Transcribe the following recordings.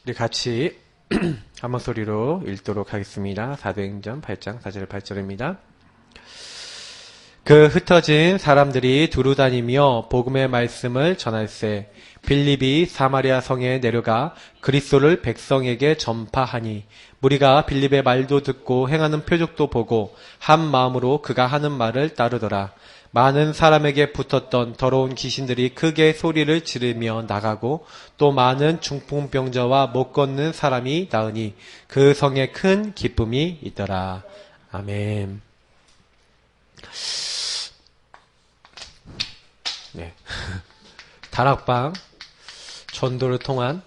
우리 같이 한 번 소리로 읽도록 하겠습니다. 사도행전 8장 4절 8절입니다. 그 흩어진 사람들이 두루 다니며 복음의 말씀을 전할세 빌립이 사마리아 성에 내려가 그리스도를 백성에게 전파하니 무리가 빌립의 말도 듣고 행하는 표적도 보고 한 마음으로 그가 하는 말을 따르더라. 많은 사람에게 붙었던 더러운 귀신들이 크게 소리를 지르며 나가고 또 많은 중풍병자와 못 걷는 사람이 나으니 그 성에 큰 기쁨이 있더라. 아멘. 네. 다락방 전도를 통한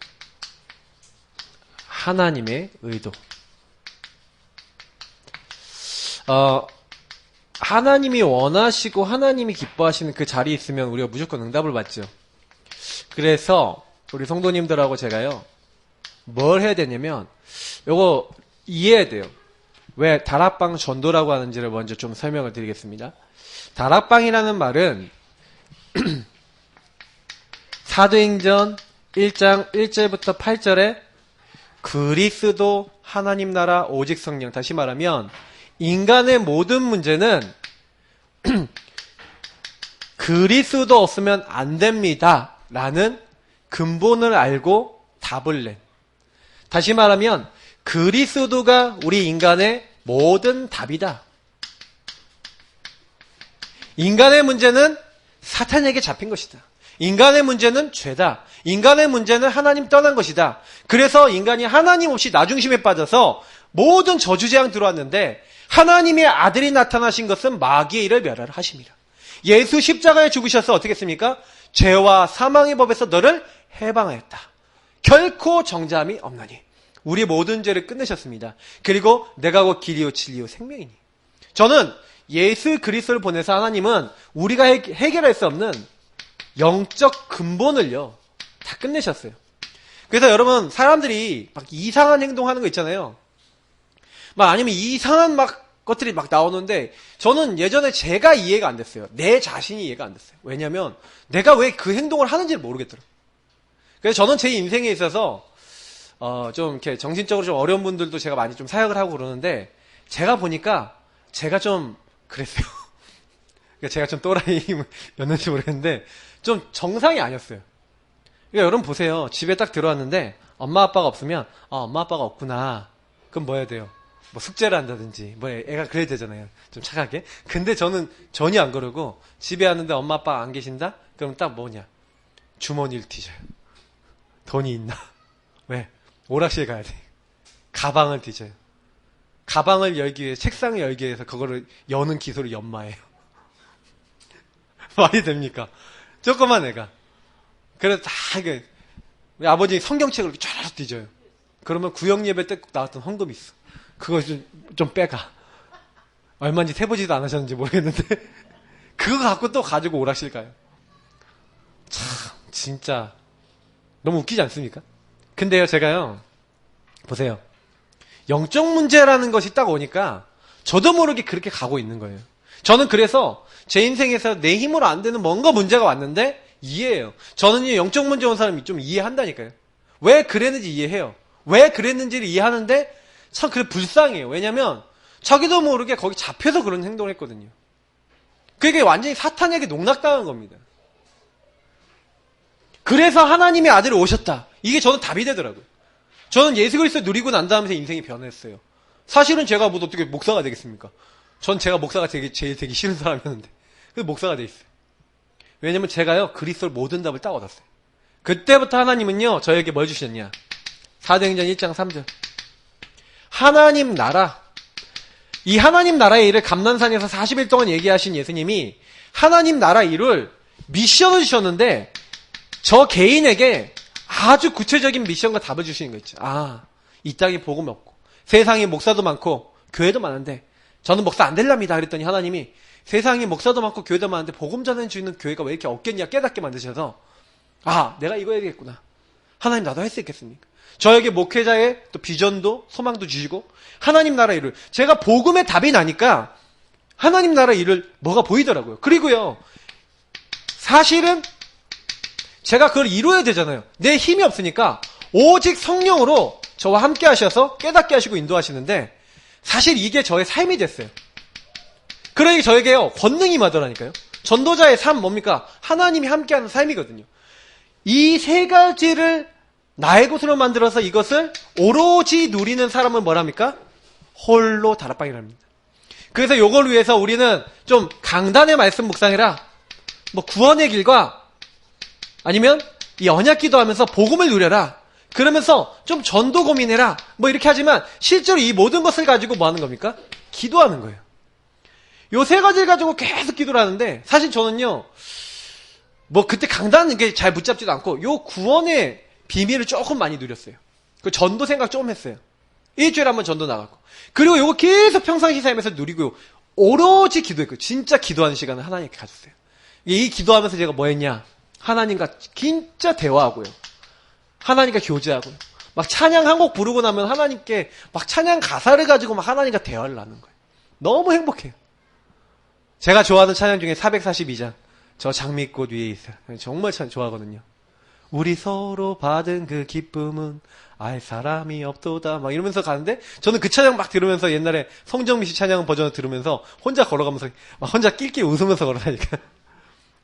하나님의 의도. 하나님이 원하시고 하나님이 기뻐하시는 그 자리에 있으면 우리가 무조건 응답을 받죠. 그래서 우리 성도님들하고 제가요, 뭘 해야 되냐면 요거 이해해야 돼요. 왜 다락방 전도라고 하는지를 먼저 좀 설명을 드리겠습니다. 다락방이라는 말은 사도행전 1장 1절부터 8절에 그리스도 하나님 나라 오직 성령, 다시 말하면 인간의 모든 문제는 그리스도 없으면 안 됩니다 라는 근본을 알고 답을 낸, 다시 말하면 그리스도가 우리 인간의 모든 답이다. 인간의 문제는 사탄에게 잡힌 것이다. 인간의 문제는 죄다. 인간의 문제는 하나님 떠난 것이다. 그래서 인간이 하나님 없이 나중심에 빠져서 모든 저주재앙 들어왔는데 하나님의 아들이 나타나신 것은 마귀의 일을 멸하라 하십니다. 예수 십자가에 죽으셔서 어떻게 했습니까? 죄와 사망의 법에서 너를 해방하였다. 결코 정죄함이 없나니 우리 모든 죄를 끝내셨습니다. 그리고 내가 곧 길이요 진리요 생명이니. 저는 예수 그리스도를 보내서 하나님은 우리가 해결할 수 없는 영적 근본을요 다 끝내셨어요. 그래서 여러분, 사람들이 막 이상한 행동하는 거 있잖아요. 막 아니면 이상한 막 것들이 막 나오는데 저는 예전에 제가 이해가 안 됐어요. 내 자신이 이해가 안 됐어요. 왜냐면 내가 왜 그 행동을 하는지를 모르겠더라고요. 그래서 저는 제 인생에 있어서 좀 이렇게 정신적으로 좀 어려운 분들도 제가 많이 좀 사역을 하고 그러는데 제가 보니까 제가 좀 그랬어요. 그러니까 제가 좀 또라이였는지 모르겠는데 좀 정상이 아니었어요. 그러니까 여러분 보세요. 집에 딱 들어왔는데 엄마 아빠가 없으면 엄마 아빠가 없구나. 그럼 뭐 해야 돼요? 뭐 숙제를 한다든지 뭐 애가 그래야 되잖아요. 좀 착하게. 근데 저는 전혀 안 그러고 집에 왔는데 엄마 아빠가 안 계신다? 그럼 딱 뭐냐? 주머니를 뒤져요. 돈이 있나? 왜? 오락실 가야 돼. 가방을 뒤져요. 가방을 열기 위해, 책상을 열기 위해서 그거를 여는 기술을 연마해요. 말이 됩니까? 조그만 애가. 그래서 다 이게 아버지 성경책을 이렇게 쫙 뒤져요. 그러면 구역예배 때 나왔던 헌금이 있어. 그거 좀 빼가. 얼마인지 세보지도 않으셨는지 모르겠는데 그거 갖고 또 가지고 오락실 가요. 참 진짜 너무 웃기지 않습니까? 근데요, 제가요, 보세요. 영적 문제라는 것이 딱 오니까 저도 모르게 그렇게 가고 있는 거예요. 저는 그래서 제 인생에서 내 힘으로 안 되는 뭔가 문제가 왔는데 이해해요. 저는 이 영적 문제 온 사람이 좀 이해한다니까요. 왜 그랬는지 이해해요. 왜 그랬는지를 이해하는데 참 그래 불쌍해요. 왜냐면 자기도 모르게 거기 잡혀서 그런 행동을 했거든요. 그게 완전히 사탄에게 농락당한 겁니다. 그래서 하나님의 아들이 오셨다. 이게 저는 답이 되더라고요. 저는 예수 그리스도 누리고 난 다음에 인생이 변했어요. 사실은 제가 뭐 어떻게 목사가 되겠습니까? 전 제가 목사가 제일 되기 싫은 사람이었는데 그래서 목사가 돼 있어요. 왜냐면 제가요 그리스도의 모든 답을 딱 얻었어요. 그때부터 하나님은요 저에게 뭘 주셨냐? 사도행전 1장 3절 하나님 나라, 이 하나님 나라의 일을 감난산에서 40일 동안 얘기하신 예수님이 하나님 나라 일을 미션을 주셨는데 저 개인에게 아주 구체적인 미션과 답을 주시는 거 있죠. 이 땅에 복음이 없고 세상에 목사도 많고 교회도 많은데 저는 목사 안 될랍니다. 그랬더니 하나님이 세상에 목사도 많고 교회도 많은데 복음 전해주는 교회가 왜 이렇게 없겠냐 깨닫게 만드셔서 내가 이거 해야 되겠구나. 하나님 나도 할 수 있겠습니까? 저에게 목회자의 또 비전도 소망도 주시고 하나님 나라 일을 제가 복음의 답이 나니까 하나님 나라 일을 뭐가 보이더라고요. 그리고요 사실은 제가 그걸 이루어야 되잖아요. 내 힘이 없으니까 오직 성령으로 저와 함께 하셔서 깨닫게 하시고 인도하시는데 사실 이게 저의 삶이 됐어요. 그러니 저에게요 권능이 임하더라니까요. 전도자의 삶 뭡니까? 하나님이 함께하는 삶이거든요. 이 세 가지를 나의 것으로 만들어서 이것을 오로지 누리는 사람은 뭐랍니까? 홀로 다락방이랍니다. 그래서 요걸 위해서 우리는 좀 강단의 말씀 묵상해라, 뭐 구원의 길과 아니면 이 언약 기도하면서 복음을 누려라, 그러면서 좀 전도 고민해라, 뭐 이렇게 하지만 실제로 이 모든 것을 가지고 뭐 하는 겁니까? 기도하는 거예요. 요 세 가지를 가지고 계속 기도를 하는데 사실 저는요 뭐 그때 강단은 게 잘 붙잡지도 않고 요 구원의 비밀을 조금 많이 누렸어요. 그 전도 생각 조금 했어요. 일주일에 한번 전도 나갔고, 그리고 요거 계속 평상시 삶에서 누리고 오로지 기도했고, 진짜 기도하는 시간을 하나님께 가졌어요. 이 기도하면서 제가 뭐 했냐? 하나님과 진짜 대화하고요, 하나님과 교제하고요, 막 찬양 한 곡 부르고 나면 하나님께 막 찬양 가사를 가지고 막 하나님과 대화를 나누는 거예요. 너무 행복해요. 제가 좋아하는 찬양 중에 442장 저 장미꽃 위에 있어요. 정말 참 좋아하거든요. 우리 서로 받은 그 기쁨은 알 사람이 없도다 막 이러면서 가는데, 저는 그 찬양 막 들으면서 옛날에 성정미 씨 찬양 버전을 들으면서 혼자 걸어가면서 막 혼자 낄낄 웃으면서 걸어다니까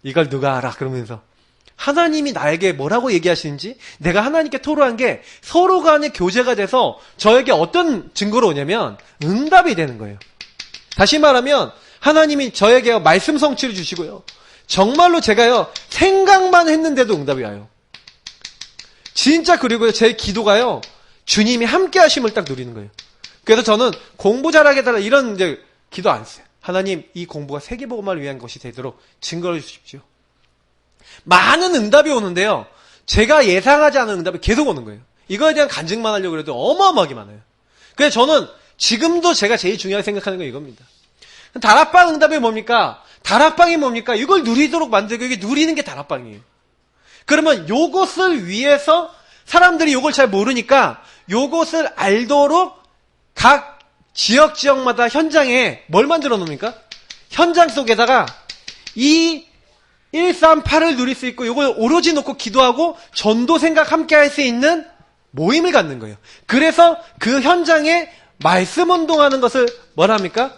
이걸 누가 알아 그러면서 하나님이 나에게 뭐라고 얘기하시는지 내가 하나님께 토로한 게 서로 간의 교제가 돼서 저에게 어떤 증거로 오냐면 응답이 되는 거예요. 다시 말하면 하나님이 저에게 말씀 성취를 주시고요, 정말로 제가요 생각만 했는데도 응답이 와요. 진짜. 그리고요 제 기도가요 주님이 함께 하심을 딱 누리는 거예요. 그래서 저는 공부 잘하게 해달라 이런 이제 기도 안 했어요. 하나님, 이 공부가 세계복음화를 위한 것이 되도록 증거를 주십시오. 많은 응답이 오는데요, 제가 예상하지 않은 응답이 계속 오는 거예요. 이거에 대한 간증만 하려고 해도 어마어마하게 많아요. 그래서 저는 지금도 제가 제일 중요하게 생각하는 건 이겁니다. 다락방 응답이 뭡니까? 다락방이 뭡니까? 이걸 누리도록 만들고 이게 누리는 게 다락방이에요. 그러면 요것을 위해서 사람들이 요걸 잘 모르니까 요것을 알도록 각 지역마다 현장에 뭘 만들어 놓습니까? 현장 속에다가 이 138을 누릴 수 있고 요걸 오로지 놓고 기도하고 전도 생각 함께 할 수 있는 모임을 갖는 거예요. 그래서 그 현장에 말씀 운동하는 것을 뭐라 합니까?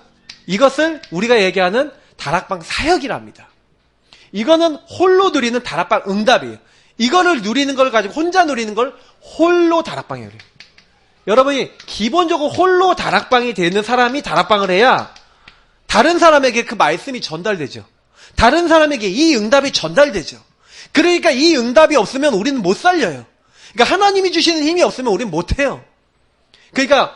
이것을 우리가 얘기하는 다락방 사역이랍니다. 이거는 홀로 누리는 다락방 응답이에요. 이거를 누리는 걸 가지고 혼자 누리는 걸 홀로 다락방이에요. 여러분이 기본적으로 홀로 다락방이 되는 사람이 다락방을 해야 다른 사람에게 그 말씀이 전달되죠. 다른 사람에게 이 응답이 전달되죠. 그러니까 이 응답이 없으면 우리는 못 살려요. 그러니까 하나님이 주시는 힘이 없으면 우리는 못해요. 그러니까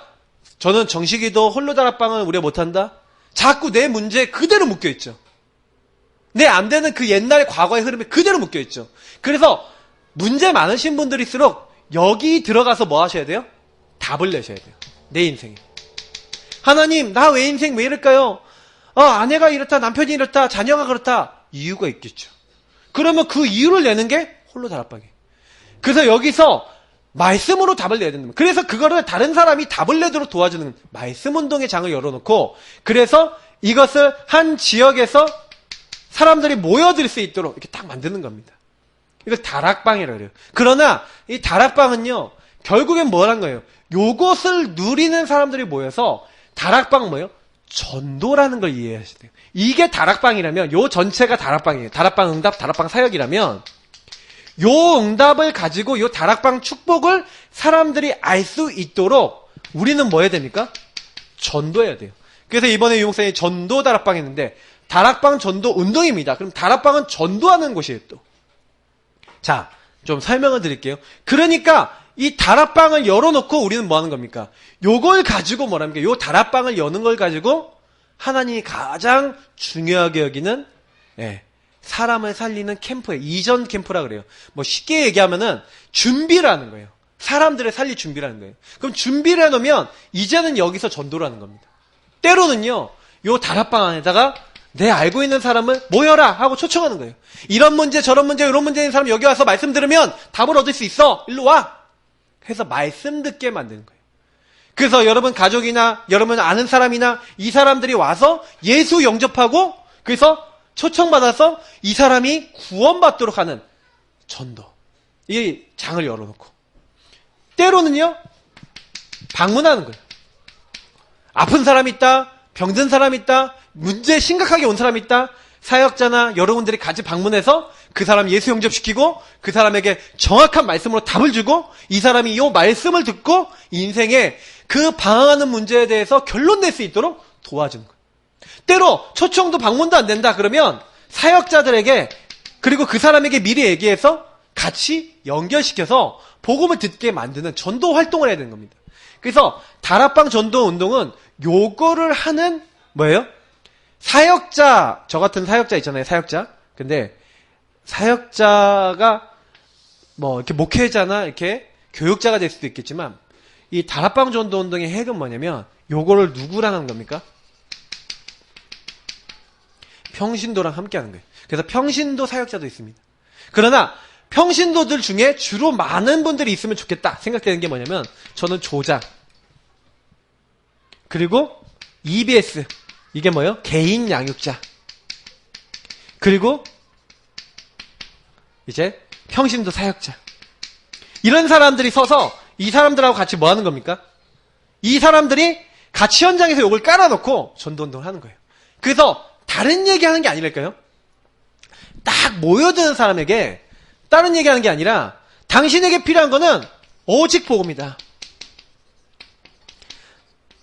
저는 정식이도 홀로 다락방을 우리가 못한다? 자꾸 내 문제에 그대로 묶여있죠. 내 안 되는 그 옛날의 과거의 흐름에 그대로 묶여있죠. 그래서 문제 많으신 분들일수록 여기 들어가서 뭐 하셔야 돼요? 답을 내셔야 돼요. 내 인생에. 하나님, 나 왜 인생 왜 이럴까요? 아내가 이렇다, 남편이 이렇다, 자녀가 그렇다. 이유가 있겠죠. 그러면 그 이유를 내는 게 홀로 다락방이에요. 그래서 여기서 말씀으로 답을 내야 된다. 그래서 그거를 다른 사람이 답을 내도록 도와주는 말씀 운동의 장을 열어놓고, 그래서 이것을 한 지역에서 사람들이 모여들 수 있도록 이렇게 딱 만드는 겁니다. 이걸 다락방이라고 해요. 그러나 이 다락방은요, 결국엔 뭐란 거예요? 요것을 누리는 사람들이 모여서 다락방 뭐예요? 전도라는 걸 이해하셔야 돼요. 이게 다락방이라면 요 전체가 다락방이에요. 다락방 응답, 다락방 사역이라면 요 응답을 가지고 요 다락방 축복을 사람들이 알 수 있도록 우리는 뭐 해야 됩니까? 전도해야 돼요. 그래서 이번에 유목사님이 전도 다락방 했는데 다락방 전도 운동입니다. 그럼 다락방은 전도하는 곳이에요 또. 자, 좀 설명을 드릴게요. 그러니까 이 다락방을 열어놓고 우리는 뭐 하는 겁니까? 요걸 가지고 뭐랍니까? 요 다락방을 여는 걸 가지고 하나님이 가장 중요하게 여기는 사람을 살리는 캠프예요. 이전 캠프라 그래요. 뭐 쉽게 얘기하면은 준비라는 거예요. 사람들을 살릴 준비라는 거예요. 그럼 준비를 해놓으면 이제는 여기서 전도를 하는 겁니다. 때로는요, 요 다락방 안에다가 내 알고 있는 사람을 모여라 하고 초청하는 거예요. 이런 문제 저런 문제 이런 문제 있는 사람 여기 와서 말씀 들으면 답을 얻을 수 있어. 일로 와. 해서 말씀 듣게 만드는 거예요. 그래서 여러분 가족이나 여러분 아는 사람이나 이 사람들이 와서 예수 영접하고 그래서 초청받아서 이 사람이 구원받도록 하는 전도. 이 장을 열어놓고. 때로는요, 방문하는 거예요. 아픈 사람 있다, 병든 사람 있다, 문제 심각하게 온 사람 있다, 사역자나 여러분들이 같이 방문해서 그 사람 예수 영접시키고 그 사람에게 정확한 말씀으로 답을 주고 이 사람이 이 말씀을 듣고 인생에 그 방황하는 문제에 대해서 결론 낼 수 있도록 도와주는 거예요. 때로 초청도 방문도 안 된다 그러면 사역자들에게 그리고 그 사람에게 미리 얘기해서 같이 연결시켜서 복음을 듣게 만드는 전도 활동을 해야 되는 겁니다. 그래서 다락방 전도 운동은 요거를 하는 뭐예요? 사역자, 저 같은 사역자 있잖아요, 사역자. 근데 사역자가 뭐 이렇게 목회자나 이렇게 교육자가 될 수도 있겠지만 이 다락방 전도 운동의 핵은 뭐냐면 요거를 누구랑 하는 겁니까? 평신도랑 함께 하는 거예요. 그래서 평신도 사역자도 있습니다. 그러나 평신도들 중에 주로 많은 분들이 있으면 좋겠다 생각되는 게 뭐냐면 저는 조장 그리고 EBS 이게 뭐예요? 개인 양육자 그리고 이제 평신도 사역자 이런 사람들이 서서 이 사람들하고 같이 뭐 하는 겁니까? 이 사람들이 같이 현장에서 이걸 깔아놓고 전도운동을 하는 거예요. 그래서 다른 얘기하는 게 아니랄까요? 딱 모여드는 사람에게 다른 얘기하는 게 아니라 당신에게 필요한 거는 오직 복음이다.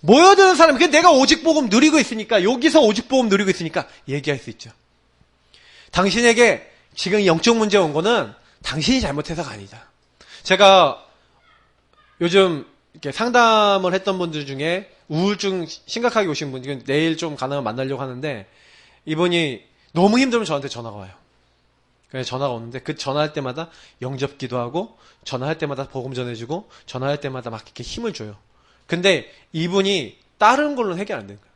모여드는 사람에게 내가 오직 복음 누리고 있으니까 여기서 오직 복음 누리고 있으니까 얘기할 수 있죠. 당신에게 지금 영적 문제 온 거는 당신이 잘못해서가 아니다. 제가 요즘 이렇게 상담을 했던 분들 중에 우울증 심각하게 오신 분, 내일 좀 가능하면 만나려고 하는데 이분이 너무 힘들면 저한테 전화가 와요. 그래서 전화가 오는데 그 전화할 때마다 영접 기도하고 전화할 때마다 복음 전해주고 전화할 때마다 막 이렇게 힘을 줘요. 근데 이분이 다른 걸로는 해결 안 되는 거예요.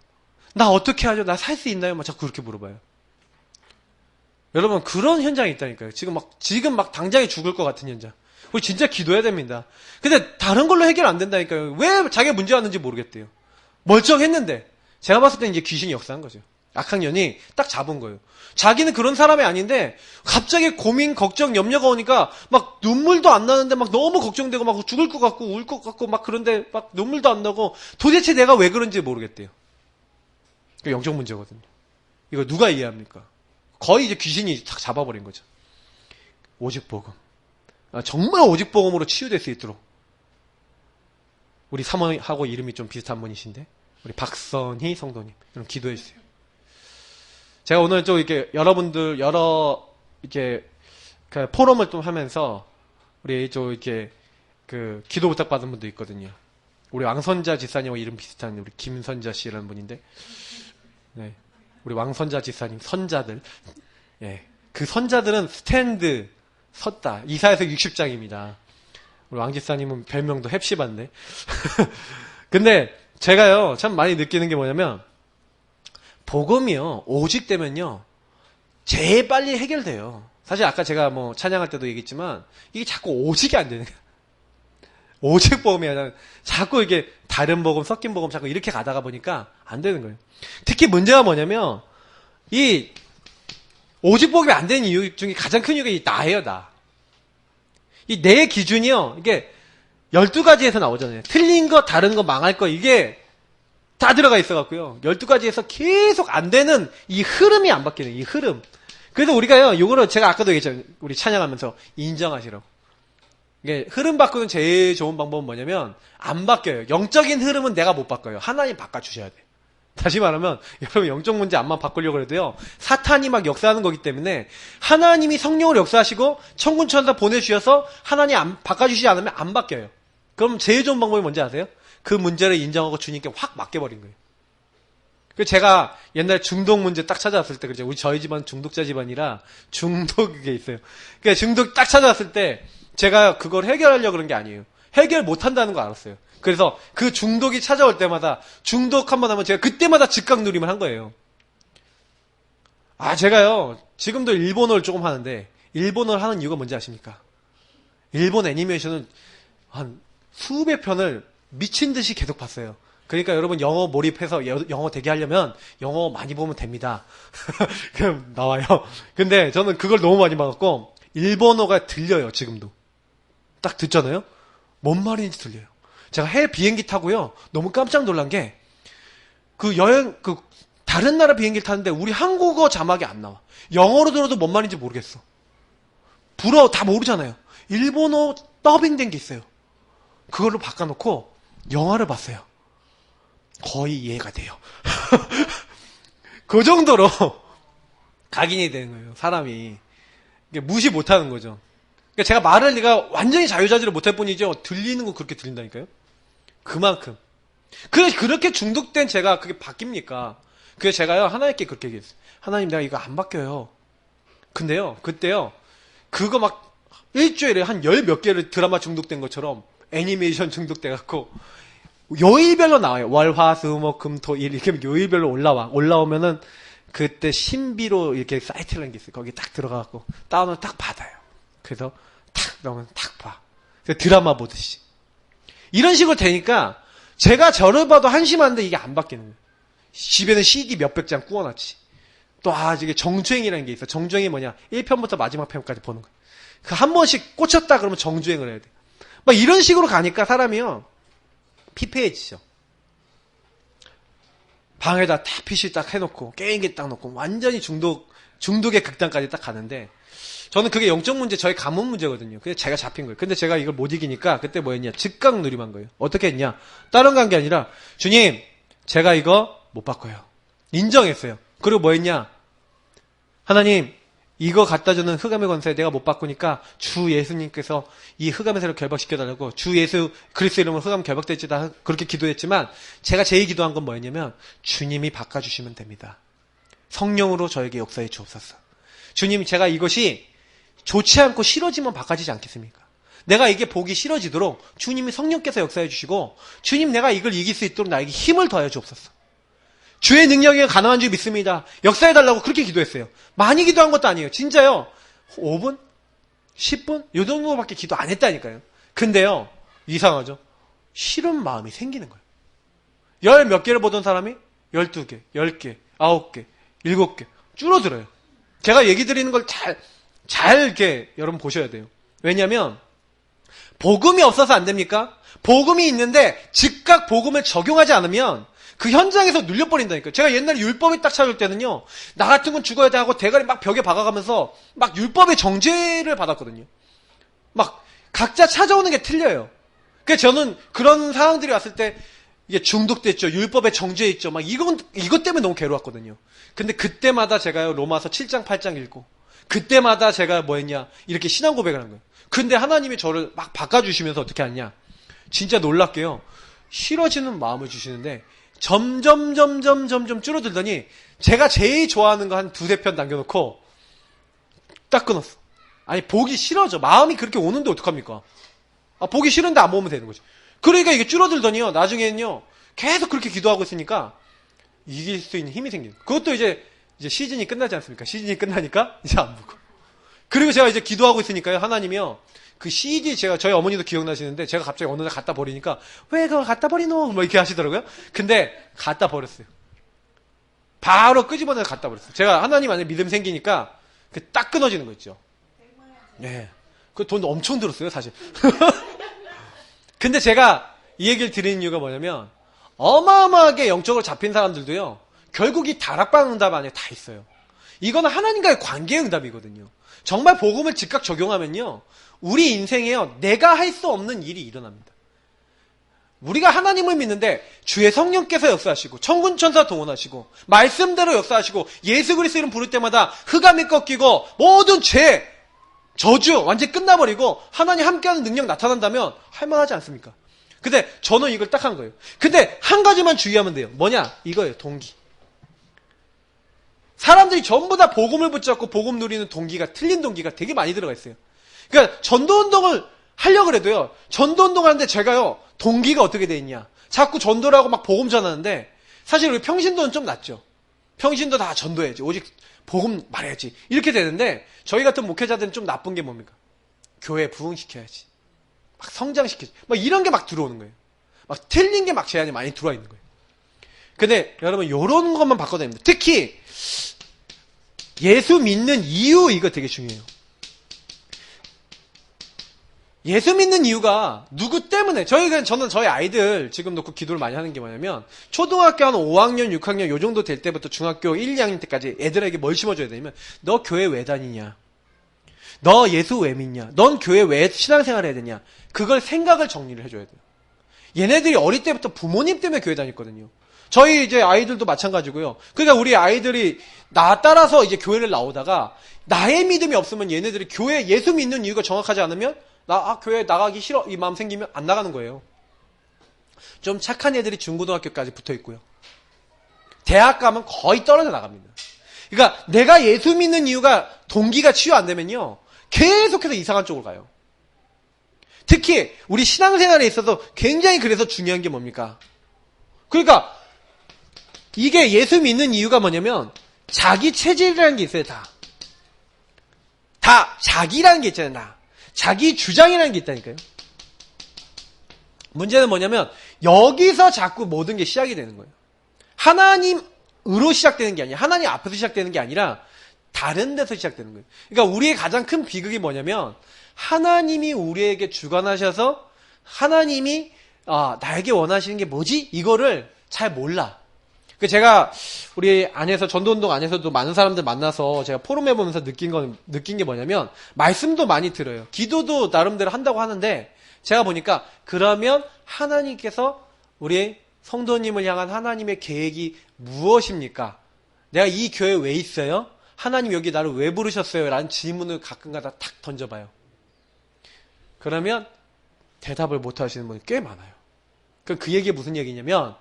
나 어떻게 하죠? 나 살 수 있나요? 막 자꾸 그렇게 물어봐요. 여러분 그런 현장이 있다니까요. 지금 막 당장에 죽을 것 같은 현장. 우리 진짜 기도해야 됩니다. 근데 다른 걸로 해결 안 된다니까요. 왜 자기가 문제 왔는지 모르겠대요. 멀쩡했는데 제가 봤을 때 이제 귀신이 역사한 거죠. 악학년이 딱 잡은 거예요. 자기는 그런 사람이 아닌데 갑자기 고민, 걱정, 염려가 오니까 막 눈물도 안 나는데 막 너무 걱정되고 막 죽을 것 같고 울 것 같고 막 그런데 막 눈물도 안 나고 도대체 내가 왜 그런지 모르겠대요. 그 영적 문제거든요. 이거 누가 이해합니까? 거의 이제 귀신이 탁 잡아버린 거죠. 오직 복음. 정말 오직 복음으로 치유될 수 있도록. 우리 사모하고 이름이 좀 비슷한 분이신데 우리 박선희 성도님 그럼 기도해 주세요. 제가 오늘 좀 이렇게 여러분들 이렇게 그 포럼을 좀 하면서 우리 좀 이렇게 그 기도 부탁받은 분도 있거든요. 우리 왕선자 지사님하고 이름 비슷한 우리 김선자 씨라는 분인데, 네, 우리 왕선자 지사님 선자들, 예, 그 선자들은 스탠드 섰다. 이사에서 60장입니다. 우리 왕 지사님은 별명도 햅시반데. 근데 제가요 참 많이 느끼는 게 뭐냐면. 복음이요, 오직 되면요, 제일 빨리 해결돼요. 사실 아까 제가 뭐 찬양할 때도 얘기했지만, 이게 자꾸 오직이 안 되는 거예요. 오직 복음이 아니라, 자꾸 이게 다른 복음, 섞인 복음 자꾸 이렇게 가다가 보니까 안 되는 거예요. 특히 문제가 뭐냐면, 이 오직 복음이 안 되는 이유 중에 가장 큰 이유가 이 나예요, 나. 이 내 기준이요, 이게 12가지에서 나오잖아요. 틀린 거, 다른 거, 망할 거, 이게 다 들어가 있어갖고요. 12가지에서 계속 안 되는 이 흐름이 안 바뀌는 이 흐름. 그래서 우리가요, 요거를 제가 아까도 얘기했잖아요. 우리 찬양하면서 인정하시라고. 이게 흐름 바꾸는 제일 좋은 방법은 뭐냐면, 안 바뀌어요. 영적인 흐름은 내가 못 바꿔요. 하나님 바꿔주셔야 돼. 다시 말하면, 여러분 영적 문제 안만 바꾸려고 해도요, 사탄이 막 역사하는 거기 때문에, 하나님이 성령을 역사하시고, 천군천사 보내주셔서, 하나님 바꿔주시지 않으면 안 바뀌어요. 그럼 제일 좋은 방법이 뭔지 아세요? 그 문제를 인정하고 주님께 확 맡겨버린 거예요. 그 제가 옛날 중독 문제 딱 찾아왔을 때, 그죠? 저희 집안 중독자 집안이라 중독이 있어요. 그러니까 중독 딱 찾아왔을 때, 제가 그걸 해결하려고 그런 게 아니에요. 해결 못 한다는 거 알았어요. 그래서 그 중독이 찾아올 때마다, 중독 한번 하면 제가 그때마다 즉각 누림을 한 거예요. 제가요, 지금도 일본어를 조금 하는데, 일본어를 하는 이유가 뭔지 아십니까? 일본 애니메이션은 한 수백 편을 미친 듯이 계속 봤어요. 그러니까 여러분 영어 몰입해서 영어 되게 하려면 영어 많이 보면 됩니다. 그럼 나와요. 근데 저는 그걸 너무 많이 봐갖고 일본어가 들려요. 지금도. 딱 듣잖아요. 뭔 말인지 들려요. 제가 해외 비행기 타고요. 너무 깜짝 놀란 게 그 여행 그 다른 나라 비행기를 타는데 우리 한국어 자막이 안 나와. 영어로 들어도 뭔 말인지 모르겠어. 다 모르잖아요. 일본어 더빙된 게 있어요. 그걸로 바꿔놓고 영화를 봤어요. 거의 이해가 돼요. 그 정도로 각인이 되는 거예요. 사람이. 무시 못하는 거죠. 그러니까 제가 말을 내가 완전히 자유자재로 못할 뿐이죠. 들리는 거 그렇게 들린다니까요. 그만큼. 그렇게 중독된 제가 그게 바뀝니까? 그래서 제가요 하나님께 그렇게 얘기했어요. 하나님 내가 이거 안 바뀌어요. 근데요 그때요 그거 막 일주일에 한 열 몇 개를 드라마 중독된 것처럼 애니메이션 중독돼갖고 요일별로 나와요. 월, 화, 수, 목, 금, 토, 일 이렇게 요일별로 올라오면은 그때 신비로 이렇게 사이트라는 게 있어요. 거기 딱 들어가갖고 다운을 딱 받아요. 그래서 탁 넣으면 탁 봐. 그래서 드라마 보듯이 이런 식으로 되니까 제가 저를 봐도 한심한데 이게 안 바뀌는 거예요. 집에는 CD 몇백 장 구워놨지. 또 이게 정주행이라는 게 있어. 정주행이 뭐냐? 1편부터 마지막 편까지 보는 거예요. 그 한 번씩 꽂혔다 그러면 정주행을 해야 돼. 막 이런 식으로 가니까 사람이요 피폐해지죠. 방에다 딱 PC 딱 해놓고 게임기 딱 놓고 완전히 중독의 극단까지 딱 가는데 저는 그게 영적 문제, 저의 가문 문제거든요. 그래서 제가 잡힌 거예요. 근데 제가 이걸 못 이기니까 그때 뭐 했냐? 즉각 누림한 거예요. 어떻게 했냐? 다른 간 게 아니라 주님 제가 이거 못 바꿔요. 인정했어요. 그리고 뭐 했냐? 하나님 이거 갖다 주는 흑암의 권세 내가 못 바꾸니까 주 예수님께서 이 흑암의 세를 결박시켜달라고 주 예수 그리스도 이름으로 흑암 결박될지다 그렇게 기도했지만 제가 제일 기도한 건 뭐였냐면 주님이 바꿔주시면 됩니다. 성령으로 저에게 역사해 주옵소서. 주님 제가 이것이 좋지 않고 싫어지면 바꿔지지 않겠습니까? 내가 이게 보기 싫어지도록 주님이 성령께서 역사해 주시고 주님 내가 이걸 이길 수 있도록 나에게 힘을 더해 주옵소서. 주의 능력이 가능한 줄 믿습니다. 역사해달라고 그렇게 기도했어요. 많이 기도한 것도 아니에요. 진짜요. 5분? 10분? 이 정도밖에 기도 안 했다니까요. 근데요. 이상하죠. 싫은 마음이 생기는 거예요. 열 몇 개를 보던 사람이 12개, 10개, 9개, 7개 줄어들어요. 제가 얘기 드리는 걸 잘 이렇게 여러분 보셔야 돼요. 왜냐하면 복음이 없어서 안 됩니까? 복음이 있는데 즉각 복음을 적용하지 않으면 그 현장에서 눌려버린다니까요. 제가 옛날에 율법이 딱 찾을 때는요. 나 같은 건 죽어야 돼 하고 대가리 막 벽에 박아가면서 막 율법의 정죄를 받았거든요. 막 각자 찾아오는 게 틀려요. 그래서 저는 그런 상황들이 왔을 때 이게 중독됐죠. 율법의 정죄했죠. 막 이것 때문에 너무 괴로웠거든요. 근데 그때마다 제가요. 로마서 7장 8장 읽고 그때마다 제가 뭐 했냐. 이렇게 신앙 고백을 한 거예요. 근데 하나님이 저를 막 바꿔주시면서 어떻게 하냐. 진짜 놀랍게요. 싫어지는 마음을 주시는데 점점 줄어들더니 제가 제일 좋아하는 거 한 두세 편 남겨놓고 딱 끊었어. 아니 보기 싫어져. 마음이 그렇게 오는데 어떡합니까? 보기 싫은데 안 보면 되는 거지. 그러니까 이게 줄어들더니요. 나중에는요. 계속 그렇게 기도하고 있으니까 이길 수 있는 힘이 생기는 거예요. 그것도 이제 시즌이 끝나지 않습니까? 시즌이 끝나니까 이제 안 보고. 그리고 제가 이제 기도하고 있으니까요. 하나님이요. 그 CD 제가 저희 어머니도 기억나시는데 제가 갑자기 어느 날 갖다 버리니까 왜 그걸 갖다 버리노? 뭐 이렇게 하시더라고요. 근데 갖다 버렸어요. 바로 끄집어내서 갖다 버렸어요. 제가 하나님 안에 믿음 생기니까 딱 끊어지는 거 있죠. 네. 그 돈 엄청 들었어요, 사실. 근데 제가 이 얘기를 드리는 이유가 뭐냐면 어마어마하게 영적으로 잡힌 사람들도요. 결국 이 다락방 응답 안에 다 있어요. 이거는 하나님과의 관계 응답이거든요. 정말 복음을 즉각 적용하면요. 우리 인생에요. 내가 할 수 없는 일이 일어납니다. 우리가 하나님을 믿는데 주의 성령께서 역사하시고 천군천사 동원하시고 말씀대로 역사하시고 예수 그리스도 이름 부를 때마다 흑암이 꺾이고 모든 죄, 저주 완전히 끝나버리고 하나님 함께하는 능력 나타난다면 할만하지 않습니까? 근데 저는 이걸 딱 한 거예요. 근데 한 가지만 주의하면 돼요. 뭐냐? 이거예요. 동기. 사람들이 전부 다 복음을 붙잡고 복음 누리는 동기가 틀린 동기가 되게 많이 들어가 있어요. 그러니까 전도운동을 하려고 해도요. 전도운동 하는데 제가요. 동기가 어떻게 돼 있냐. 자꾸 전도를 하고 막 복음 전하는데 사실 우리 평신도는 좀 낫죠. 평신도 다 전도해야지. 오직 복음 말해야지. 이렇게 되는데 저희 같은 목회자들은 좀 나쁜 게 뭡니까? 교회 부흥시켜야지. 막 성장시켜야지. 막 이런 게 막 들어오는 거예요. 막 틀린 게 막 제한이 많이 들어와 있는 거예요. 근데 여러분 이런 것만 바꿔야 됩니다. 특히 예수 믿는 이유 이거 되게 중요해요. 예수 믿는 이유가 누구 때문에? 저는 저희 아이들 지금 놓고 기도를 많이 하는 게 뭐냐면, 초등학교 한 5학년, 6학년 요 정도 될 때부터 중학교 1, 2학년 때까지 애들에게 뭘 심어줘야 되냐면, 너 교회 왜 다니냐? 너 예수 왜 믿냐? 넌 교회 왜 신앙생활 해야 되냐? 그걸 생각을 정리를 해줘야 돼요. 얘네들이 어릴 때부터 부모님 때문에 교회 다녔거든요. 저희 이제 아이들도 마찬가지고요. 그러니까 우리 아이들이 나 따라서 이제 교회를 나오다가 나의 믿음이 없으면 얘네들이 교회 예수 믿는 이유가 정확하지 않으면 교회 나가기 싫어 이 마음 생기면 안 나가는 거예요. 좀 착한 애들이 중고등학교까지 붙어 있고요. 대학 가면 거의 떨어져 나갑니다. 그러니까 내가 예수 믿는 이유가 동기가 치유 안 되면요. 계속해서 이상한 쪽으로 가요. 특히 우리 신앙생활에 있어서 굉장히 그래서 중요한 게 뭡니까? 그러니까 이게 예수 믿는 이유가 뭐냐면 자기 체질이라는 게 있어요. 다 자기라는 게 있잖아요. 자기 주장이라는 게 있다니까요. 문제는 뭐냐면 여기서 자꾸 모든 게 시작이 되는 거예요. 하나님으로 시작되는 게 아니라 하나님 앞에서 시작되는 게 아니라 다른 데서 시작되는 거예요. 그러니까 우리의 가장 큰 비극이 뭐냐면 하나님이 우리에게 주관하셔서 하나님이 나에게 원하시는 게 뭐지? 이거를 잘 몰라. 제가 우리 안에서 전도운동 안에서도 많은 사람들 만나서 제가 포럼해 보면서 느낀 게 뭐냐면 말씀도 많이 들어요. 기도도 나름대로 한다고 하는데 제가 보니까 그러면 하나님께서 우리 성도님을 향한 하나님의 계획이 무엇입니까? 내가 이 교회에 왜 있어요? 하나님 여기 나를 왜 부르셨어요? 라는 질문을 가끔가다 탁 던져봐요. 그러면 대답을 못 하시는 분이 꽤 많아요. 그 얘기가 무슨 얘기냐면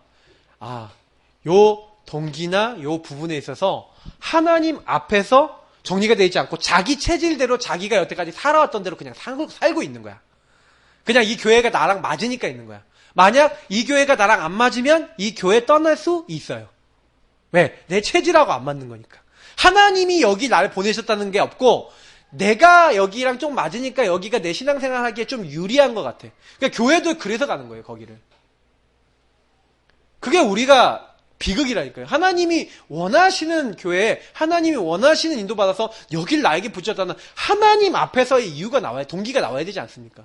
요 동기나 요 부분에 있어서 하나님 앞에서 정리가 되어 있지 않고 자기 체질대로 자기가 여태까지 살아왔던 대로 그냥 살고 있는 거야. 그냥 이 교회가 나랑 맞으니까 있는 거야. 만약 이 교회가 나랑 안 맞으면 이 교회 떠날 수 있어요. 왜? 내 체질하고 안 맞는 거니까. 하나님이 여기 나를 보내셨다는 게 없고 내가 여기랑 좀 맞으니까 여기가 내 신앙생활 하기에 좀 유리한 것 같아. 그러니까 교회도 그래서 가는 거예요. 거기를. 그게 우리가 비극이라니까요. 하나님이 원하시는 교회에 하나님이 원하시는 인도받아서 여길 나에게 붙였다는 하나님 앞에서의 이유가 나와야 동기가 나와야 되지 않습니까?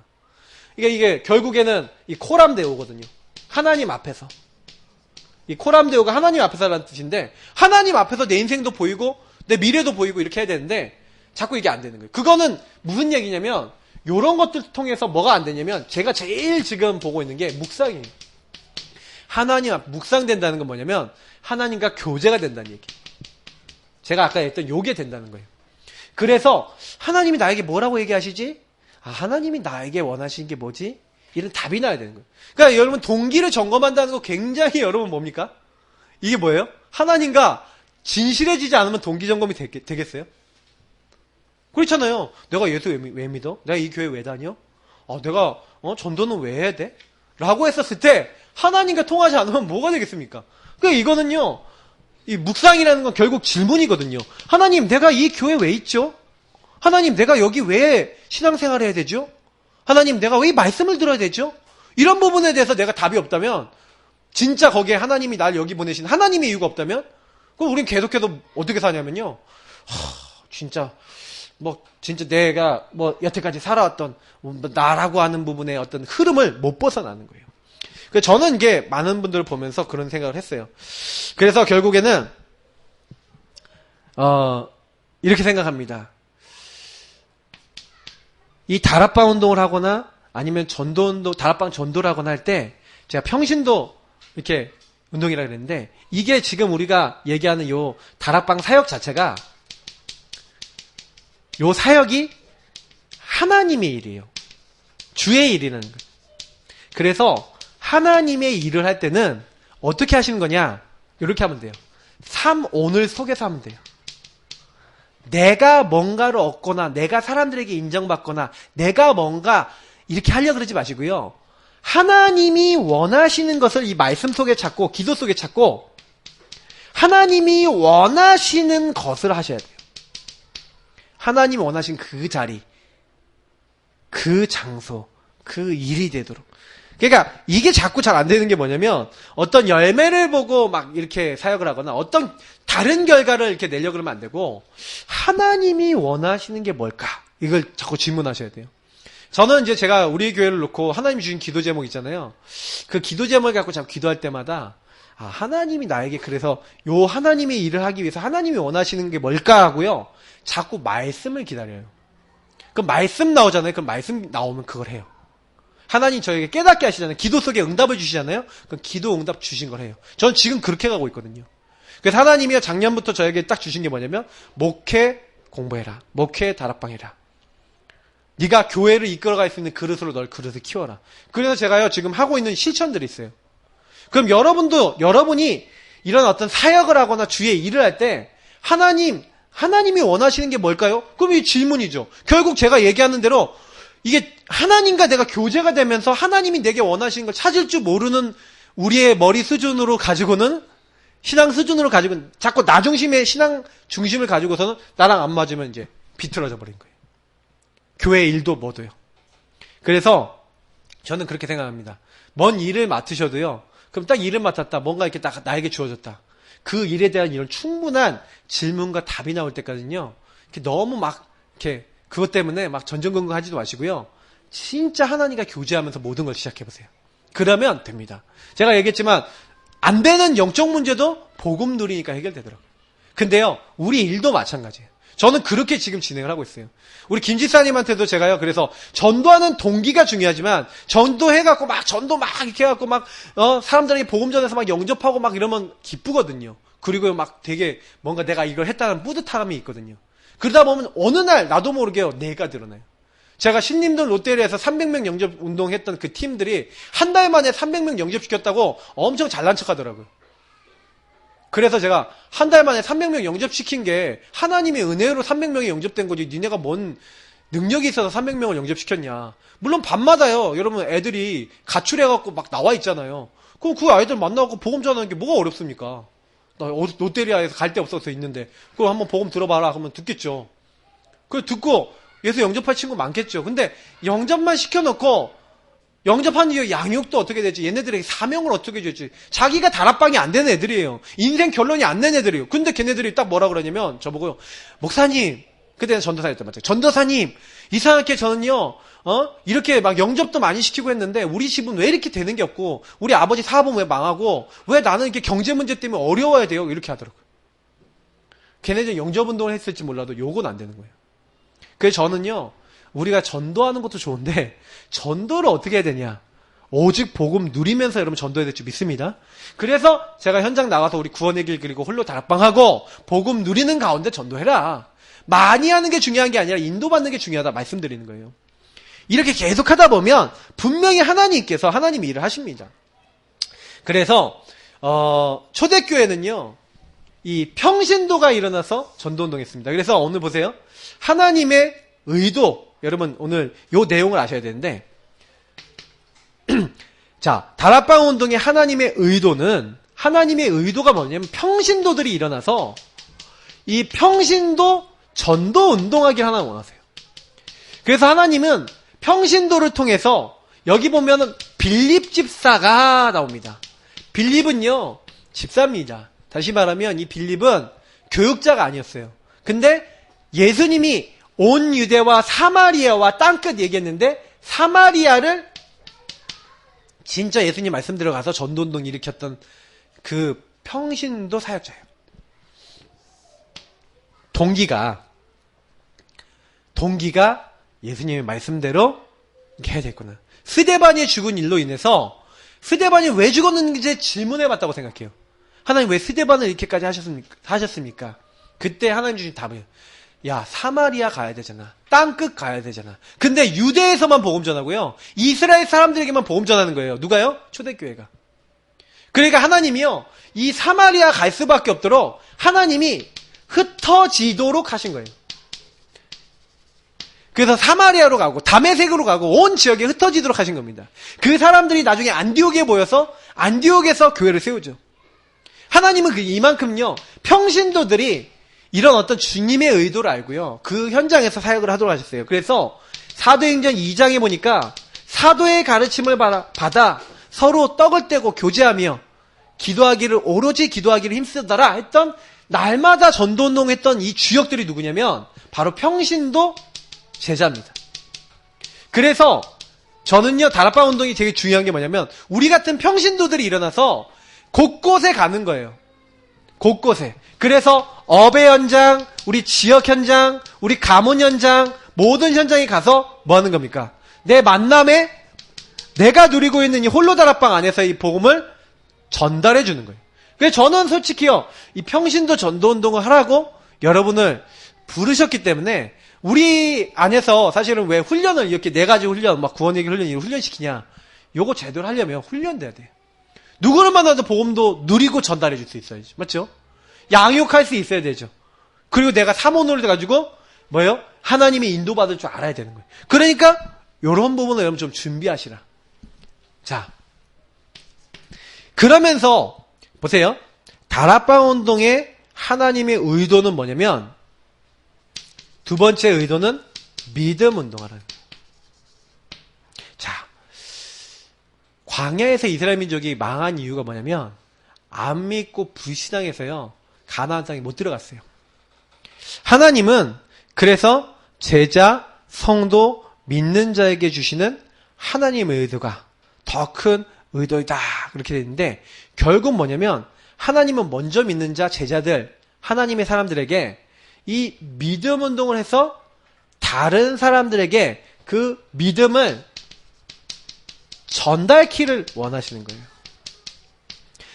이게 결국에는 이 코람데오거든요. 하나님 앞에서. 이 코람데오가 하나님 앞에서라는 뜻인데 하나님 앞에서 내 인생도 보이고 내 미래도 보이고 이렇게 해야 되는데 자꾸 이게 안 되는 거예요. 그거는 무슨 얘기냐면 이런 것들 통해서 뭐가 안 되냐면 제가 제일 지금 보고 있는 게 묵상이에요. 하나님 앞 묵상된다는 건 뭐냐면 하나님과 교제가 된다는 얘기. 제가 아까 했던 요게 된다는 거예요. 그래서 하나님이 나에게 뭐라고 얘기하시지? 하나님이 나에게 원하시는 게 뭐지? 이런 답이 나야 되는 거예요. 그러니까 여러분 동기를 점검한다는 거 굉장히 여러분 뭡니까? 이게 뭐예요? 하나님과 진실해지지 않으면 동기 점검이 되겠어요? 그렇잖아요. 내가 예수 왜 믿어? 내가 이 교회 왜 다녀? 내가 전도는 왜 해야 돼? 라고 했었을 때 하나님과 통하지 않으면 뭐가 되겠습니까? 그러니까 이거는요. 이 묵상이라는 건 결국 질문이거든요. 하나님 내가 이 교회 왜 있죠? 하나님 내가 여기 왜 신앙생활 해야 되죠? 하나님 내가 왜 이 말씀을 들어야 되죠? 이런 부분에 대해서 내가 답이 없다면 진짜 거기에 하나님이 날 여기 보내신 하나님의 이유가 없다면 그럼 우린 계속해서 어떻게 사냐면요. 진짜 내가 여태까지 살아왔던 나라고 하는 부분의 어떤 흐름을 못 벗어나는 거예요. 저는 이게 많은 분들을 보면서 그런 생각을 했어요. 그래서 결국에는 이렇게 생각합니다. 이 다락방 운동을 하거나 아니면 다락방 전도를 하거나 할 때 제가 평신도 이렇게 운동이라 그랬는데 이게 지금 우리가 얘기하는 요 다락방 사역 자체가 요 사역이 하나님의 일이에요. 주의 일이라는 거예요. 그래서 하나님의 일을 할 때는 어떻게 하시는 거냐? 이렇게 하면 돼요. 오늘 속에서 하면 돼요. 내가 뭔가를 얻거나 내가 사람들에게 인정받거나 내가 뭔가 이렇게 하려고 그러지 마시고요. 하나님이 원하시는 것을 이 말씀 속에 찾고 기도 속에 찾고 하나님이 원하시는 것을 하셔야 돼요. 하나님이 원하신 그 자리, 그 장소, 그 일이 되도록. 그러니까 이게 자꾸 잘 안 되는 게 뭐냐면 어떤 열매를 보고 막 이렇게 사역을 하거나 어떤 다른 결과를 이렇게 내려고 그러면 안 되고 하나님이 원하시는 게 뭘까? 이걸 자꾸 질문하셔야 돼요. 저는 이제 제가 우리 교회를 놓고 하나님이 주신 기도 제목 있잖아요. 그 기도 제목을 갖고 자꾸 기도할 때마다 하나님이 나에게 그래서 요 하나님의 일을 하기 위해서 하나님이 원하시는 게 뭘까 하고요. 자꾸 말씀을 기다려요. 그럼 말씀 나오잖아요. 그럼 말씀 나오면 그걸 해요. 하나님 저에게 깨닫게 하시잖아요. 기도 속에 응답을 주시잖아요. 그럼 기도 응답 주신 걸 해요. 저는 지금 그렇게 가고 있거든요. 그래서 하나님이 작년부터 저에게 딱 주신 게 뭐냐면 목회 공부해라. 목회 다락방 해라. 네가 교회를 이끌어갈 수 있는 그릇으로 널 그릇을 키워라. 그래서 제가요 지금 하고 있는 실천들이 있어요. 그럼 여러분이 이런 어떤 사역을 하거나 주위에 일을 할 때 하나님이 원하시는 게 뭘까요? 그럼 이 질문이죠. 결국 제가 얘기하는 대로 이게 하나님과 내가 교제가 되면서 하나님이 내게 원하시는 걸 찾을 줄 모르는 우리의 머리 수준으로 가지고는 신앙 수준으로 가지고는 자꾸 나 중심의 신앙 중심을 가지고서는 나랑 안 맞으면 이제 비틀어져 버린 거예요. 교회 일도 뭐도요. 그래서 저는 그렇게 생각합니다. 뭔 일을 맡으셔도요. 그럼 딱 일을 맡았다. 뭔가 이렇게 딱 나에게 주어졌다. 그 일에 대한 이런 충분한 질문과 답이 나올 때까지는요. 이렇게 너무 막 이렇게 그것 때문에 막 전전긍긍하지도 마시고요. 진짜 하나님과 교제하면서 모든 걸 시작해보세요. 그러면 됩니다. 제가 얘기했지만 안 되는 영적 문제도 복음 누리니까 해결되더라고요. 근데요. 우리 일도 마찬가지예요. 저는 그렇게 지금 진행을 하고 있어요. 우리 김지사님한테도 제가요, 그래서 전도하는 동기가 중요하지만, 전도해갖고 전도 이렇게 해갖고 사람들에게 복음 전해서 영접하고 이러면 기쁘거든요. 그리고 되게 뭔가 내가 이걸 했다는 뿌듯함이 있거든요. 그러다 보면 어느 날 나도 모르게요, 내가 드러나요. 제가 신림동 롯데리아에서 300명 영접 운동했던 그 팀들이 한 달 만에 300명 영접시켰다고 엄청 잘난 척 하더라고요. 그래서 제가 한 달 만에 300명 영접시킨 게 하나님의 은혜로 300명이 영접된 거지 니네가 뭔 능력이 있어서 300명을 영접시켰냐. 물론 밤마다요. 여러분 애들이 가출해갖고 나와 있잖아요. 그럼 그 아이들 만나갖고 복음 전하는 게 뭐가 어렵습니까? 나 롯데리아에서 갈 데 없어서 있는데 그럼 한번 복음 들어봐라 하면 듣겠죠. 그걸 듣고 예수 영접할 친구 많겠죠. 근데 영접만 시켜놓고 영접한 이후 양육도 어떻게 되지? 얘네들에게 사명을 어떻게 주지? 자기가 다락방이 안 되는 애들이에요. 인생 결론이 안 된 애들이에요. 근데 걔네들이 딱 뭐라 그러냐면 저보고요. 목사님, 그때는 전도사였단 말이에요. 전도사님, 이상하게 저는요. 이렇게 영접도 많이 시키고 했는데 우리 집은 왜 이렇게 되는 게 없고 우리 아버지 사업은 왜 망하고 왜 나는 이렇게 경제 문제 때문에 어려워야 돼요? 이렇게 하더라고요. 걔네들 영접 운동을 했을지 몰라도 요건 안 되는 거예요. 그래서 저는요. 우리가 전도하는 것도 좋은데 전도를 어떻게 해야 되냐? 오직 복음 누리면서 여러분 전도해야 될 줄 믿습니다. 그래서 제가 현장 나가서 우리 구원의 길 그리고 홀로 다락방하고 복음 누리는 가운데 전도해라. 많이 하는 게 중요한 게 아니라 인도받는 게 중요하다 말씀드리는 거예요. 이렇게 계속 하다 보면 분명히 하나님께서 하나님이 일을 하십니다. 그래서 초대교회는요. 이 평신도가 일어나서 전도운동했습니다. 그래서 오늘 보세요. 하나님의 의도 여러분 오늘 요 내용을 아셔야 되는데 자 다락방 운동의 하나님의 의도가 뭐냐면 평신도들이 일어나서 이 평신도 전도 운동하기를 하나님 원하세요. 그래서 하나님은 평신도를 통해서 여기 보면은 빌립 집사가 나옵니다. 빌립은요 집사입니다. 다시 말하면 이 빌립은 교육자가 아니었어요. 근데 예수님이 온 유대와 사마리아와 땅끝 얘기했는데 사마리아를 진짜 예수님 말씀대로 가서 전도운동 일으켰던 그 평신도 사역자예요. 동기가 예수님의 말씀대로 이렇게 해야 되겠구나. 스데반이 죽은 일로 인해서 스데반이 왜 죽었는지 질문해봤다고 생각해요. 하나님 왜 스데반을 이렇게까지 하셨습니까? 그때 하나님 주신 답이에요. 야 사마리아 가야 되잖아. 땅끝 가야 되잖아. 근데 유대에서만 복음 전하고요. 이스라엘 사람들에게만 복음 전하는 거예요. 누가요? 초대교회가. 그러니까 하나님이요. 이 사마리아 갈 수밖에 없도록 하나님이 흩어지도록 하신 거예요. 그래서 사마리아로 가고 다메섹으로 가고 온 지역에 흩어지도록 하신 겁니다. 그 사람들이 나중에 안디옥에 모여서 안디옥에서 교회를 세우죠. 하나님은 이만큼요. 평신도들이 이런 어떤 주님의 의도를 알고요. 그 현장에서 사역을 하도록 하셨어요. 그래서 사도행전 2장에 보니까 사도의 가르침을 받아 서로 떡을 떼고 교제하며 오로지 기도하기를 힘쓰더라 했던 날마다 전도운동했던 이 주역들이 누구냐면 바로 평신도 제자입니다. 그래서 저는요, 다락방 운동이 되게 중요한 게 뭐냐면 우리 같은 평신도들이 일어나서 곳곳에 가는 거예요. 곳곳에. 그래서 업의 현장, 우리 지역 현장, 우리 가문 현장, 모든 현장에 가서 뭐 하는 겁니까? 내 만남에 내가 누리고 있는 이 홀로 다락방 안에서 이 복음을 전달해 주는 거예요. 그래서 저는 솔직히요, 이 평신도 전도 운동을 하라고 여러분을 부르셨기 때문에 우리 안에서 사실은 왜 훈련을 이렇게 4가지 훈련, 막 구원얘기 훈련, 이런 훈련시키냐. 요거 제대로 하려면 훈련돼야 돼. 누구를 만나도 복음도 누리고 전달해 줄 수 있어야지. 맞죠? 양육할 수 있어야 되죠. 그리고 내가 사모노를 가지고 뭐예요? 하나님이 인도받을 줄 알아야 되는 거예요. 그러니까 요런 부분을 여러분 좀 준비하시라. 자, 그러면서 보세요. 다락방 운동의 하나님의 의도는 뭐냐면 두 번째 의도는 믿음 운동하라는 거예요. 자, 광야에서 이스라엘 민족이 망한 이유가 뭐냐면 안 믿고 불신앙해서요, 가나안 땅에 못 들어갔어요. 하나님은 그래서 제자, 성도, 믿는 자에게 주시는 하나님의 의도가 더 큰 의도이다, 그렇게 되는데 결국 뭐냐면 하나님은 먼저 믿는 자, 제자들, 하나님의 사람들에게 이 믿음 운동을 해서 다른 사람들에게 그 믿음을 전달키를 원하시는 거예요.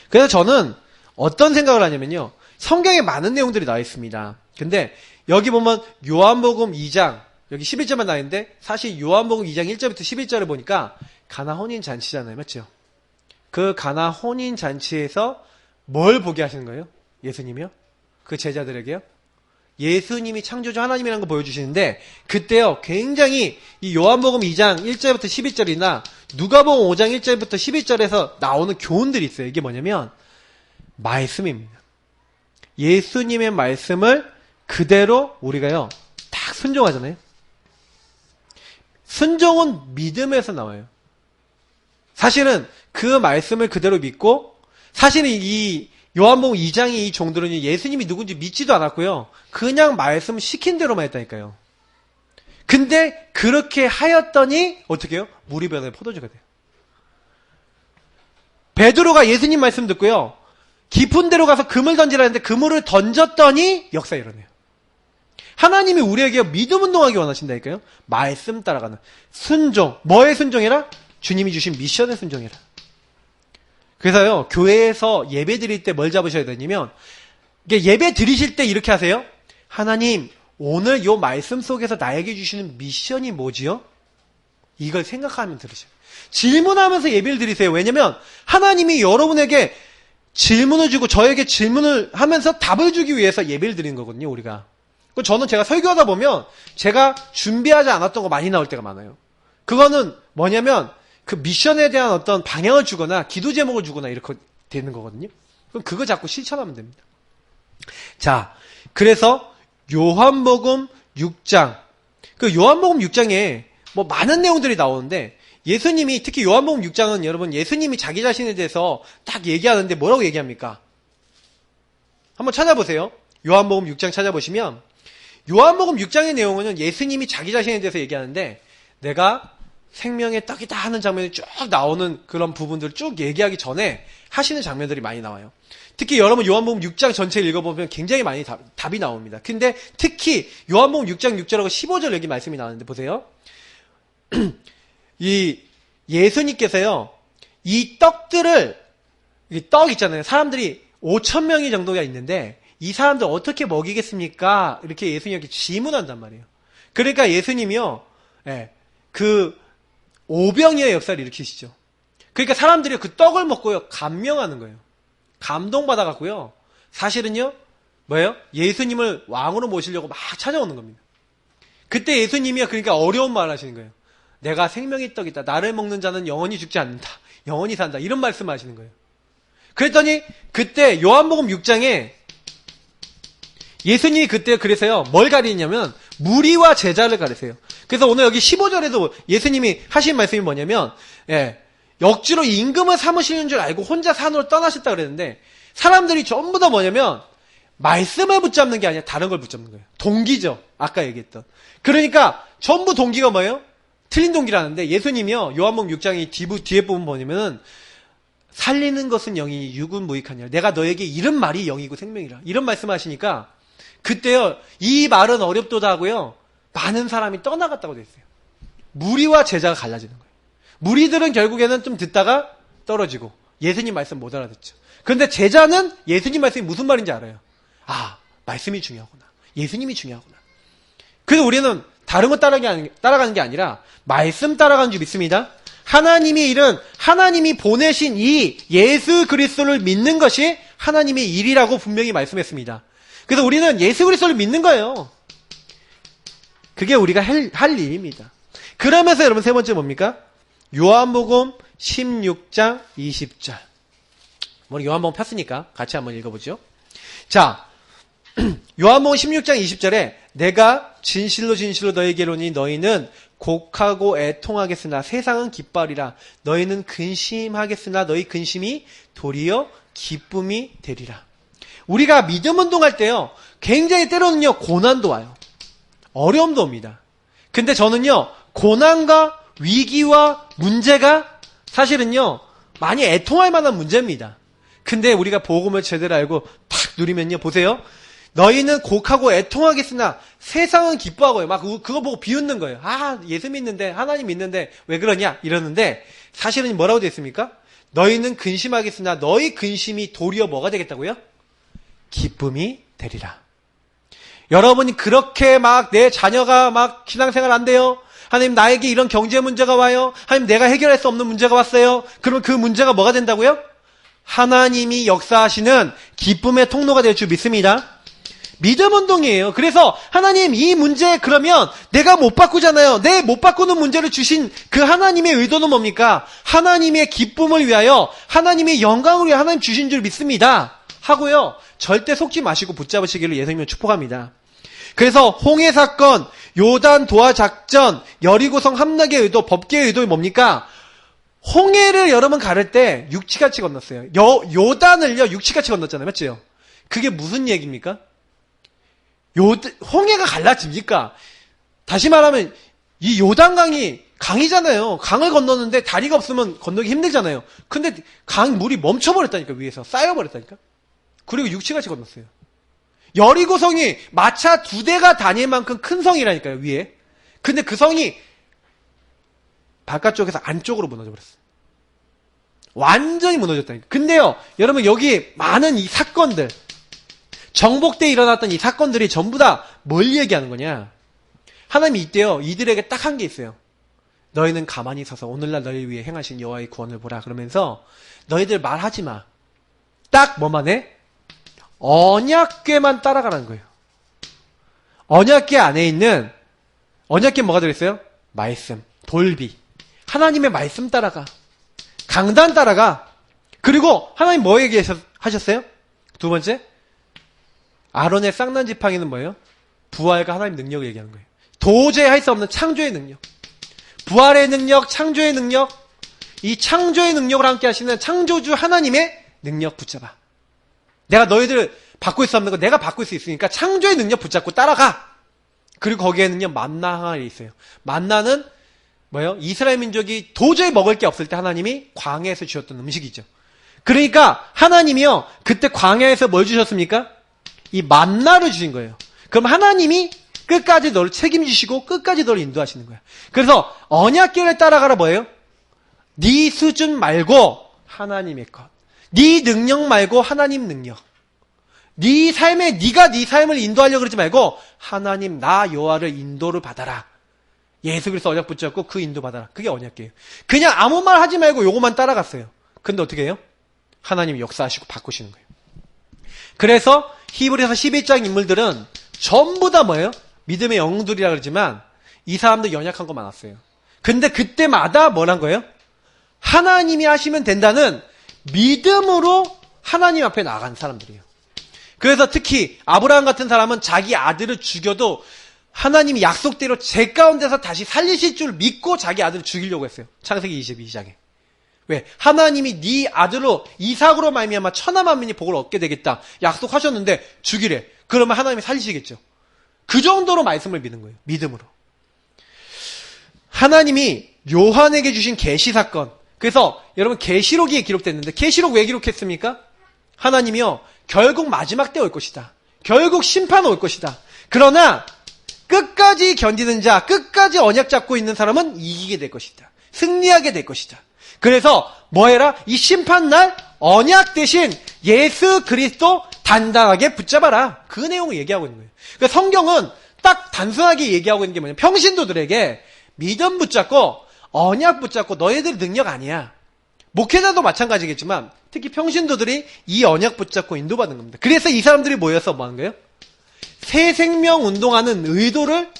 그래서 저는 어떤 생각을 하냐면요, 성경에 많은 내용들이 나와 있습니다. 근데 여기 보면 요한복음 2장 여기 11절만 나와 있는데 사실 요한복음 2장 1절부터 11절을 보니까 가나 혼인잔치잖아요. 맞죠? 그 가나 혼인잔치에서 뭘 보게 하시는 거예요? 예수님이요? 그 제자들에게요? 예수님이 창조주 하나님이라는 거 보여주시는데 그때요, 굉장히 이 요한복음 2장 1절부터 11절이나 누가복음 5장 1절부터 11절에서 나오는 교훈들이 있어요. 이게 뭐냐면 말씀입니다. 예수님의 말씀을 그대로 우리가요 딱 순종하잖아요. 순종은 믿음에서 나와요. 사실은 그 말씀을 그대로 믿고, 사실은 이 요한복음 2장의 이 종들은 예수님이 누군지 믿지도 않았고요, 그냥 말씀 시킨 대로만 했다니까요. 근데 그렇게 하였더니 어떻게 해요? 물이 변해 포도주가 돼요. 베드로가 예수님 말씀 듣고요, 깊은 데로 가서 그물 던지라 했는데 그물을 던졌더니 역사 일어나요. 하나님이 우리에게 믿음 운동하기 원하신다니까요. 말씀 따라가는 순종. 뭐에 순종해라? 주님이 주신 미션에 순종해라. 그래서요, 교회에서 예배 드릴 때 뭘 잡으셔야 되냐면, 예배 드리실 때 이렇게 하세요. 하나님, 오늘 요 말씀 속에서 나에게 주시는 미션이 뭐지요? 이걸 생각하면 들으셔요. 질문하면서 예배를 드리세요. 왜냐면 하나님이 여러분에게 질문을 주고 저에게 질문을 하면서 답을 주기 위해서 예배를 드리는 거거든요, 우리가. 저는 제가 설교하다 보면 제가 준비하지 않았던 거 많이 나올 때가 많아요. 그거는 뭐냐면 그 미션에 대한 어떤 방향을 주거나 기도 제목을 주거나 이렇게 되는 거거든요. 그럼 그거 자꾸 실천하면 됩니다. 자, 그래서 요한복음 6장, 그 요한복음 6장에 뭐 많은 내용들이 나오는데 예수님이, 특히 요한복음 6장은 여러분 예수님이 자기 자신에 대해서 딱 얘기하는데 뭐라고 얘기합니까? 한번 찾아보세요. 요한복음 6장 찾아보시면 요한복음 6장의 내용은 예수님이 자기 자신에 대해서 얘기하는데 내가 생명의 떡이다 하는 장면이 쭉 나오는 그런 부분들을 쭉 얘기하기 전에 하시는 장면들이 많이 나와요. 특히 여러분 요한복음 6장 전체를 읽어보면 굉장히 많이 답이 나옵니다. 근데 특히 요한복음 6장 6절하고 15절 여기 말씀이 나오는데 보세요. 이 예수님께서요, 이 떡들을, 이 떡 있잖아요. 사람들이 5,000명이 정도가 있는데 이 사람들 어떻게 먹이겠습니까? 이렇게 예수님께 질문한단 말이에요. 그러니까 예수님이요, 그 오병이어의 역사를 일으키시죠. 그러니까 사람들이 그 떡을 먹고요, 감명하는 거예요. 감동받아갖고요, 사실은요, 뭐예요? 예수님을 왕으로 모시려고 막 찾아오는 겁니다. 그때 예수님이요, 그러니까 어려운 말 하시는 거예요. 내가 생명의 떡이다. 나를 먹는 자는 영원히 죽지 않는다. 영원히 산다. 이런 말씀 하시는 거예요. 그랬더니 그때 요한복음 6장에 예수님이 그때 그래서요, 뭘 가리냐면 무리와 제자를 가리세요. 그래서 오늘 여기 15절에도 예수님이 하신 말씀이 뭐냐면, 억지로 임금을 삼으시는 줄 알고 혼자 산으로 떠나셨다 그랬는데 사람들이 전부 다 뭐냐면 말씀을 붙잡는 게 아니라 다른 걸 붙잡는 거예요. 동기죠. 아까 얘기했던. 그러니까 전부 동기가 뭐예요? 틀린 동기라는데 예수님이요. 요한복음 6장의 뒤에 부분 보면은 살리는 것은 영이니 육은 무익하니라. 내가 너에게 이런 말이 영이고 생명이라. 이런 말씀하시니까 그때요. 이 말은 어렵도다 하고요. 많은 사람이 떠나갔다고 돼 있어요. 무리와 제자가 갈라지는 거예요. 무리들은 결국에는 좀 듣다가 떨어지고 예수님 말씀 못 알아듣죠. 그런데 제자는 예수님 말씀이 무슨 말인지 알아요. 아, 말씀이 중요하구나. 예수님이 중요하구나. 그래서 우리는 다른 거 따라가는 게 아니라 말씀 따라가는 줄 믿습니다. 하나님이 보내신 이 예수 그리스도를 믿는 것이 하나님의 일이라고 분명히 말씀했습니다. 그래서 우리는 예수 그리스도를 믿는 거예요. 그게 우리가 할 일입니다. 그러면서 여러분 세 번째 뭡니까? 요한복음 16장 20절. 우리 요한복음 폈으니까 같이 한번 읽어보죠. 자, 요한복음 16장 20절에 내가 진실로 진실로 너희에게 이르노니 너희는 곡하고 애통하겠으나 세상은 기뻐하리라. 너희는 근심하겠으나 너희 근심이 도리어 기쁨이 되리라. 우리가 믿음 운동할 때요. 굉장히 때로는요. 고난도 와요. 어려움도 옵니다. 근데 저는요. 고난과 위기와 문제가 사실은요. 많이 애통할 만한 문제입니다. 근데 우리가 복음을 제대로 알고 탁 누리면요. 보세요. 너희는 곡하고 애통하겠으나 세상은 기뻐하고요. 막 그거 보고 비웃는 거예요. 아, 예수 믿는데 하나님 믿는데 왜 그러냐 이러는데 사실은 뭐라고 되어 있습니까? 너희는 근심하겠으나 너희 근심이 도리어 뭐가 되겠다고요? 기쁨이 되리라. 여러분이 그렇게 막 내 자녀가 막 신앙생활 안 돼요. 하나님 나에게 이런 경제 문제가 와요. 하나님 내가 해결할 수 없는 문제가 왔어요. 그러면 그 문제가 뭐가 된다고요? 하나님이 역사하시는 기쁨의 통로가 될 줄 믿습니다. 믿음 운동이에요. 그래서 하나님 이 문제 그러면 내가 못 바꾸잖아요. 내 못 바꾸는 문제를 주신 그 하나님의 의도는 뭡니까? 하나님의 기쁨을 위하여 하나님의 영광을 위해 하나님 주신 줄 믿습니다. 하고요. 절대 속지 마시고 붙잡으시기를 예수님은 축복합니다. 그래서 홍해 사건, 요단 도하 작전, 여리고성 함락의 의도, 법계의 의도는 뭡니까? 홍해를 여러분 가를 때 육지같이 건넜어요. 요단을요 육지같이 건넜잖아요. 맞죠? 그게 무슨 얘기입니까? 홍해가 갈라집니까? 다시 말하면 이 요단강이 강이잖아요. 강을 건너는데 다리가 없으면 건너기 힘들잖아요. 근데 강 물이 멈춰버렸다니까. 위에서 쌓여버렸다니까. 그리고 육지같이 건넜어요. 여리고성이 마차 2대가 다닐 만큼 큰 성이라니까요. 위에. 근데 그 성이 바깥쪽에서 안쪽으로 무너져버렸어요. 완전히 무너졌다니까. 근데요 여러분 여기 많은 이 사건들 정복 때 일어났던 이 사건들이 전부 다 뭘 얘기하는 거냐? 하나님이 이때요 이들에게 딱 한 게 있어요. 너희는 가만히 서서 오늘날 너희 위해 행하신 여호와의 구원을 보라. 그러면서 너희들 말하지 마. 딱 뭐만 해? 언약궤만 따라가라는 거예요. 언약궤 안에 있는 언약궤 뭐가 들어있어요? 말씀, 돌비. 하나님의 말씀 따라가. 강단 따라가. 그리고 하나님 뭐 얘기하셨어요? 두 번째, 아론의 쌍난 지팡이는 뭐예요? 부활과 하나님 능력을 얘기하는 거예요. 도저히 할 수 없는 창조의 능력. 부활의 능력, 창조의 능력. 이 창조의 능력을 함께 하시는 창조주 하나님의 능력 붙잡아. 내가 너희들 바꿀 수 없는 거 내가 바꿀 수 있으니까 창조의 능력 붙잡고 따라가. 그리고 거기에는요 만나 항아리 있어요. 만나는 뭐예요? 이스라엘 민족이 도저히 먹을 게 없을 때 하나님이 광야에서 주셨던 음식이죠. 그러니까 하나님이요 그때 광야에서 뭘 주셨습니까? 이 만나를 주신 거예요. 그럼 하나님이 끝까지 너를 책임지시고 끝까지 너를 인도하시는 거야. 그래서 언약궤를 따라가라 뭐예요? 네 수준 말고 하나님의 것. 네 능력 말고 하나님 능력. 네 삶에 네가 네 삶을 인도하려고 그러지 말고 하나님 나 여호와를 인도를 받아라. 예수 그리스도 언약 붙잡고 그 인도 받아라. 그게 언약궤예요. 그냥 아무 말 하지 말고 요것만 따라갔어요. 근데 어떻게 해요? 하나님이 역사하시고 바꾸시는 거예요. 그래서 히브리서 11장 인물들은 전부 다 뭐예요? 믿음의 영웅들이라 그러지만 이 사람들 연약한 거 많았어요. 근데 그때마다 뭐란 거예요? 하나님이 하시면 된다는 믿음으로 하나님 앞에 나간 사람들이에요. 그래서 특히 아브라함 같은 사람은 자기 아들을 죽여도 하나님이 약속대로 제 가운데서 다시 살리실 줄 믿고 자기 아들을 죽이려고 했어요. 창세기 22장에. 왜? 하나님이 네 아들로 이삭으로 말미암아 천하 만민이 복을 얻게 되겠다 약속하셨는데 죽이래. 그러면 하나님이 살리시겠죠. 그 정도로 말씀을 믿는 거예요. 믿음으로. 하나님이 요한에게 주신 계시 사건. 그래서 여러분 계시록에 기록됐는데 계시록 왜 기록했습니까? 하나님이요. 결국 마지막 때 올 것이다. 결국 심판 올 것이다. 그러나 끝까지 견디는 자, 끝까지 언약 잡고 있는 사람은 이기게 될 것이다. 승리하게 될 것이다. 그래서 뭐 해라? 이 심판날 언약 대신 예수 그리스도 단단하게 붙잡아라. 그 내용을 얘기하고 있는 거예요. 그러니까 성경은 딱 단순하게 얘기하고 있는 게 뭐냐면 평신도들에게 믿음 붙잡고 언약 붙잡고 너희들 능력 아니야. 목회자도 마찬가지겠지만 특히 평신도들이 이 언약 붙잡고 인도받는 겁니다. 그래서 이 사람들이 모여서 뭐 하는 거예요? 새 생명 운동하는 의도를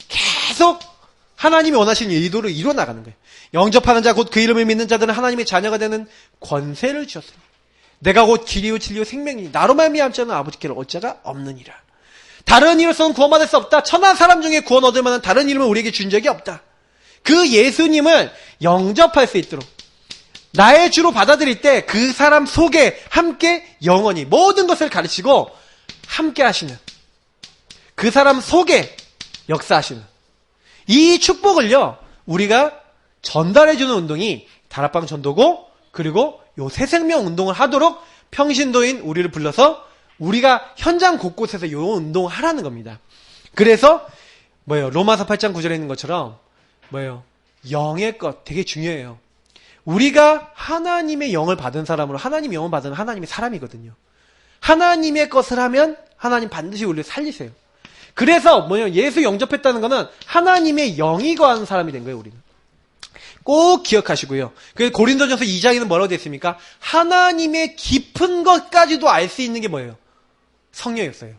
계속 하나님이 원하시는 의도를 이뤄나가는 거예요. 영접하는 자 곧 그 이름을 믿는 자들은 하나님의 자녀가 되는 권세를 주었으니 내가 곧 길이요 진리요 생명이니 나로 말미암지 않은 아버지께로 올 자가 없느니라. 다른 이로서는 구원받을 수 없다. 천하 사람 중에 구원 얻을 만한 다른 이름을 우리에게 준 적이 없다. 그 예수님을 영접할 수 있도록 나의 주로 받아들일 때 그 사람 속에 함께 영원히 모든 것을 가르치고 함께 하시는 그 사람 속에 역사하시는 이 축복을요 우리가 전달해주는 운동이 다락방 전도고 그리고 요 새생명 운동을 하도록 평신도인 우리를 불러서 우리가 현장 곳곳에서 요 운동을 하라는 겁니다. 그래서 뭐예요? 로마서 8장 9절에 있는 것처럼 뭐예요? 영의 것 되게 중요해요. 우리가 하나님의 영을 받은 사람으로 하나님의 영을 받은 하나님의 사람이거든요. 하나님의 것을 하면 하나님 반드시 우리를 살리세요. 그래서 뭐예요? 예수 영접했다는 거는 하나님의 영이 거하는 사람이 된 거예요. 우리는 꼭 기억하시고요. 그래서 고린도전서 2장에는 뭐라고 되어 있습니까? 하나님의 깊은 것까지도 알 수 있는 게 뭐예요? 성령이었어요.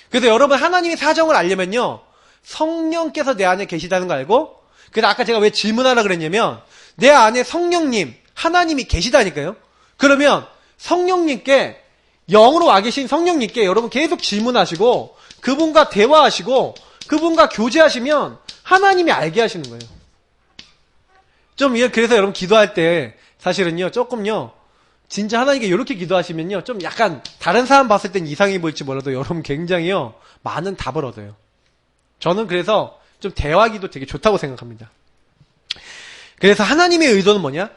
그래서 여러분 하나님의 사정을 알려면요 성령께서 내 안에 계시다는 거 알고, 그래서 아까 제가 왜 질문하라 그랬냐면 내 안에 성령님 하나님이 계시다니까요. 그러면 성령님께 영으로 와 계신 성령님께 여러분 계속 질문하시고 그분과 대화하시고 그분과 교제하시면 하나님이 알게 하시는 거예요. 좀 그래서 여러분 기도할 때 사실은요 조금요 진짜 하나님께 이렇게 기도하시면요 좀 약간 다른 사람 봤을 땐 이상해 보일지 몰라도 여러분 굉장히요 많은 답을 얻어요. 저는 그래서 좀 대화기도 되게 좋다고 생각합니다. 그래서 하나님의 의도는 뭐냐?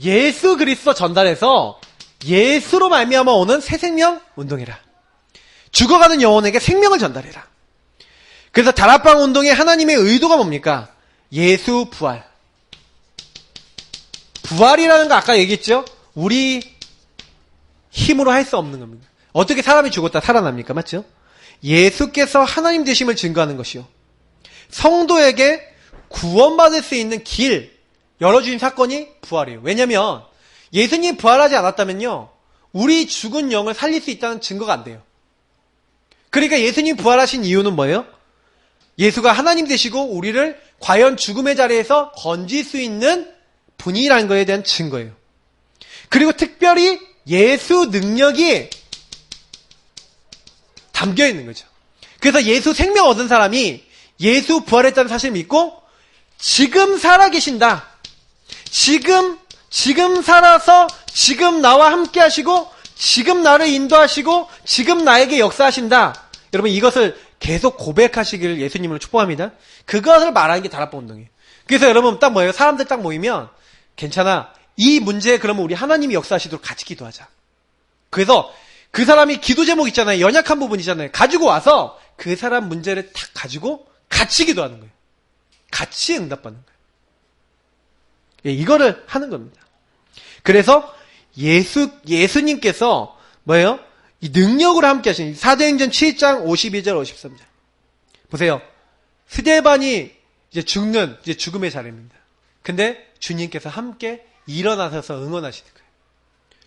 예수 그리스도 전달해서 예수로 말미암아 오는 새 생명 운동이라. 죽어가는 영혼에게 생명을 전달해라. 그래서 다락방 운동의 하나님의 의도가 뭡니까? 예수 부활. 부활이라는 거 아까 얘기했죠? 우리 힘으로 할 수 없는 겁니다. 어떻게 사람이 죽었다 살아납니까? 맞죠? 예수께서 하나님 되심을 증거하는 것이요. 성도에게 구원받을 수 있는 길 열어주신 사건이 부활이에요. 왜냐면 예수님이 부활하지 않았다면요 우리 죽은 영을 살릴 수 있다는 증거가 안 돼요. 그러니까 예수님이 부활하신 이유는 뭐예요? 예수가 하나님 되시고 우리를 과연 죽음의 자리에서 건질 수 있는 분이라는 것에 대한 증거예요. 그리고 특별히 예수 능력이 담겨 있는 거죠. 그래서 예수 생명 얻은 사람이 예수 부활했다는 사실을 믿고 지금 살아계신다. 지금 살아서 지금 나와 함께 하시고 지금 나를 인도하시고 지금 나에게 역사하신다. 여러분 이것을 계속 고백하시기를 예수님으로 축복합니다. 그것을 말하는 게 다락방 운동이에요. 그래서 여러분 딱 뭐예요? 사람들 딱 모이면 괜찮아. 이 문제에 그러면 우리 하나님이 역사하시도록 같이 기도하자. 그래서 그 사람이 기도 제목 있잖아요. 연약한 부분 있잖아요. 가지고 와서 그 사람 문제를 탁 가지고 같이 기도하는 거예요. 같이 응답받는 거예요. 예, 이거를 하는 겁니다. 그래서 예수님께서 뭐예요? 이 능력으로 함께 하신 사도행전 7장 52절 53절 보세요. 스데반이 이제 죽음의 자리입니다. 근데 주님께서 함께 일어나셔서 응원하시는 거예요.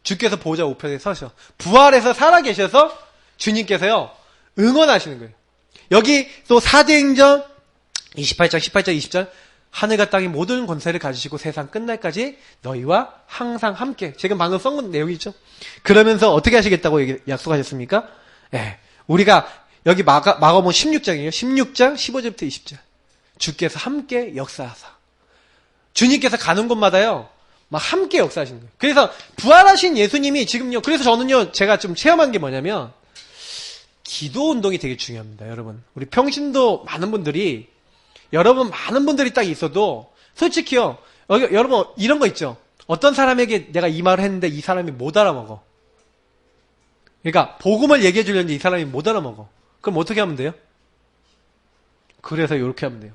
주께서 보좌 우편에 서셔 부활해서 살아계셔서 주님께서요 응원하시는 거예요. 여기 또 사도행전 28장 18절 20절 하늘과 땅의 모든 권세를 가지시고 세상 끝날까지 너희와 항상 함께. 지금 방금 써본 내용이죠. 그러면서 어떻게 하시겠다고 약속하셨습니까? 예, 우리가 여기 마가복음 16장이에요. 16장 15절부터 20절. 주께서 함께 역사하사. 주님께서 가는 곳마다요. 막 함께 역사하시는 거예요. 그래서 부활하신 예수님이 지금요. 그래서 저는요. 제가 좀 체험한 게 뭐냐면 기도 운동이 되게 중요합니다. 여러분. 우리 평신도 많은 분들이 여러분 많은 분들이 딱 있어도 솔직히요. 여러분 이런 거 있죠. 어떤 사람에게 내가 이 말을 했는데 이 사람이 못 알아먹어. 그러니까 복음을 얘기해 주려는데 이 사람이 못 알아먹어. 그럼 어떻게 하면 돼요? 그래서 이렇게 하면 돼요.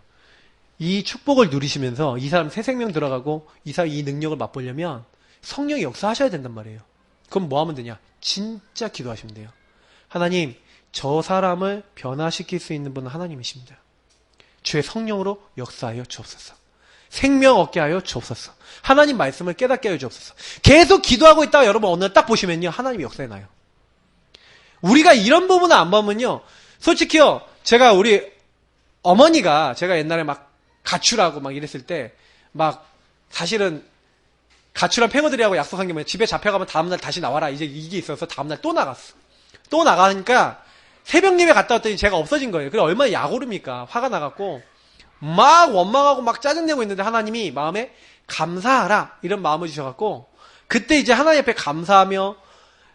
이 축복을 누리시면서 이 사람 새 생명 들어가고 이 사람 이 능력을 맛보려면 성령이 역사하셔야 된단 말이에요. 그럼 뭐 하면 되냐? 진짜 기도하시면 돼요. 하나님, 저 사람을 변화시킬 수 있는 분은 하나님이십니다. 주의 성령으로 역사하여 주옵소서. 생명 얻게 하여 주옵소서. 하나님 말씀을 깨닫게 하여 주옵소서. 계속 기도하고 있다가 여러분 어느 날 딱 보시면요. 하나님이 역사해 놔요. 우리가 이런 부분을 안 보면요. 솔직히요. 제가 우리 어머니가 제가 옛날에 막 가출하고 막 이랬을 때 막 사실은 가출한 팽어들이하고 약속한 게 뭐냐. 집에 잡혀가면 다음날 다시 나와라. 이제 이게 있어서 다음날 또 나갔어. 또 나가니까 새벽 예배 갔다 왔더니 제가 없어진 거예요. 그래 얼마나 약오릅니까. 화가 나갖고 막 원망하고 막 짜증내고 있는데 하나님이 마음에 감사하라 이런 마음을 주셔갖고 그때 이제 하나님 앞에 감사하며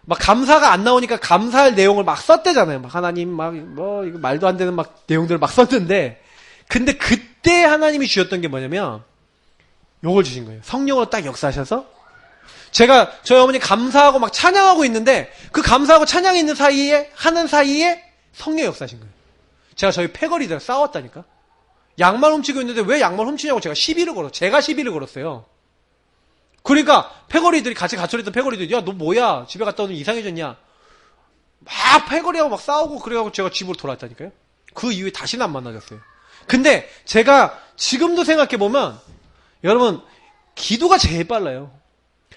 막 감사가 안 나오니까 감사할 내용을 막 썼대잖아요. 막 하나님 막 뭐 이거 말도 안 되는 막 내용들을 막 썼는데 근데 그때 하나님이 주셨던 게 뭐냐면 요걸 주신 거예요. 성령으로 딱 역사하셔서 제가 저희 어머니 감사하고 막 찬양하고 있는데 그 감사하고 찬양이 있는 사이에 하는 사이에 성령 역사하신 거예요. 제가 저희 패거리들 싸웠다니까. 양말 훔치고 있는데 왜 양말 훔치냐고 제가 시비를 걸었어요. 제가 시비를 걸었어요. 그러니까 패거리들이 같이 가출했던 패거리들이 야 너 뭐야 집에 갔다 오면 이상해졌냐 막 패거리하고 막 싸우고 그래가지고 제가 집으로 돌아왔다니까요. 그 이후에 다시는 안 만나졌어요. 근데 제가 지금도 생각해보면 여러분 기도가 제일 빨라요.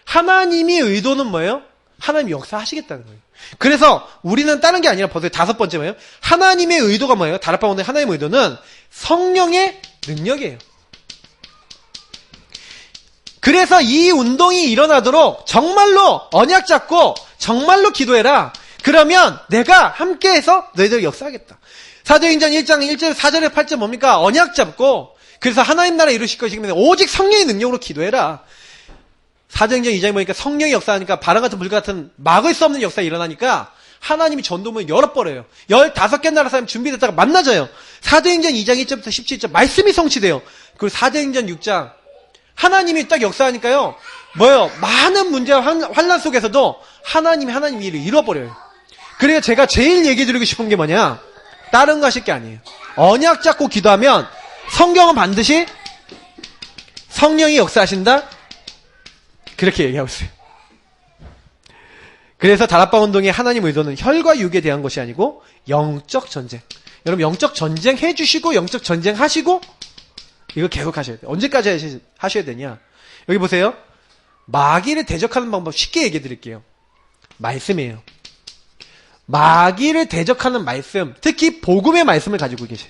하나님의 의도는 뭐예요? 하나님이 역사하시겠다는 거예요. 그래서 우리는 다른 게 아니라 벌써 5번째 뭐예요? 하나님의 의도가 뭐예요? 다락방 오늘 하나님의 의도는 성령의 능력이에요. 그래서 이 운동이 일어나도록 정말로 언약 잡고 정말로 기도해라. 그러면 내가 함께해서 너희들 역사하겠다. 사도행전 1장 1절 4절에 8절 뭡니까? 언약 잡고 그래서 하나님 나라 이루실 것이기 오직 성령의 능력으로 기도해라. 사도행전 2장에 보니까 성령이 역사하니까 바람 같은 불 같은 막을 수 없는 역사가 일어나니까 하나님이 전도문을 열어버려요. 15개 나라 사람 준비됐다가 만나져요. 사도행전 2장 1절부터 17절 말씀이 성취돼요. 그리고 사도행전 6장 하나님이 딱 역사하니까요. 뭐예요? 많은 문제와 환난 속에서도 하나님이 일을 이뤄버려요. 그래서 제가 제일 얘기 드리고 싶은 게 뭐냐? 다른 거 하실 게 아니에요. 언약 잡고 기도하면 성경은 반드시 성령이 역사하신다? 그렇게 얘기하고 있어요. 그래서 다락방 운동의 하나님 의도는 혈과 육에 대한 것이 아니고 영적 전쟁. 여러분 영적 전쟁 해주시고 영적 전쟁 하시고 이거 계속 하셔야 돼요. 언제까지 하셔야 되냐? 여기 보세요. 마귀를 대적하는 방법 쉽게 얘기해 드릴게요. 말씀이에요. 마귀를 대적하는 말씀, 특히 복음의 말씀을 가지고 계세요.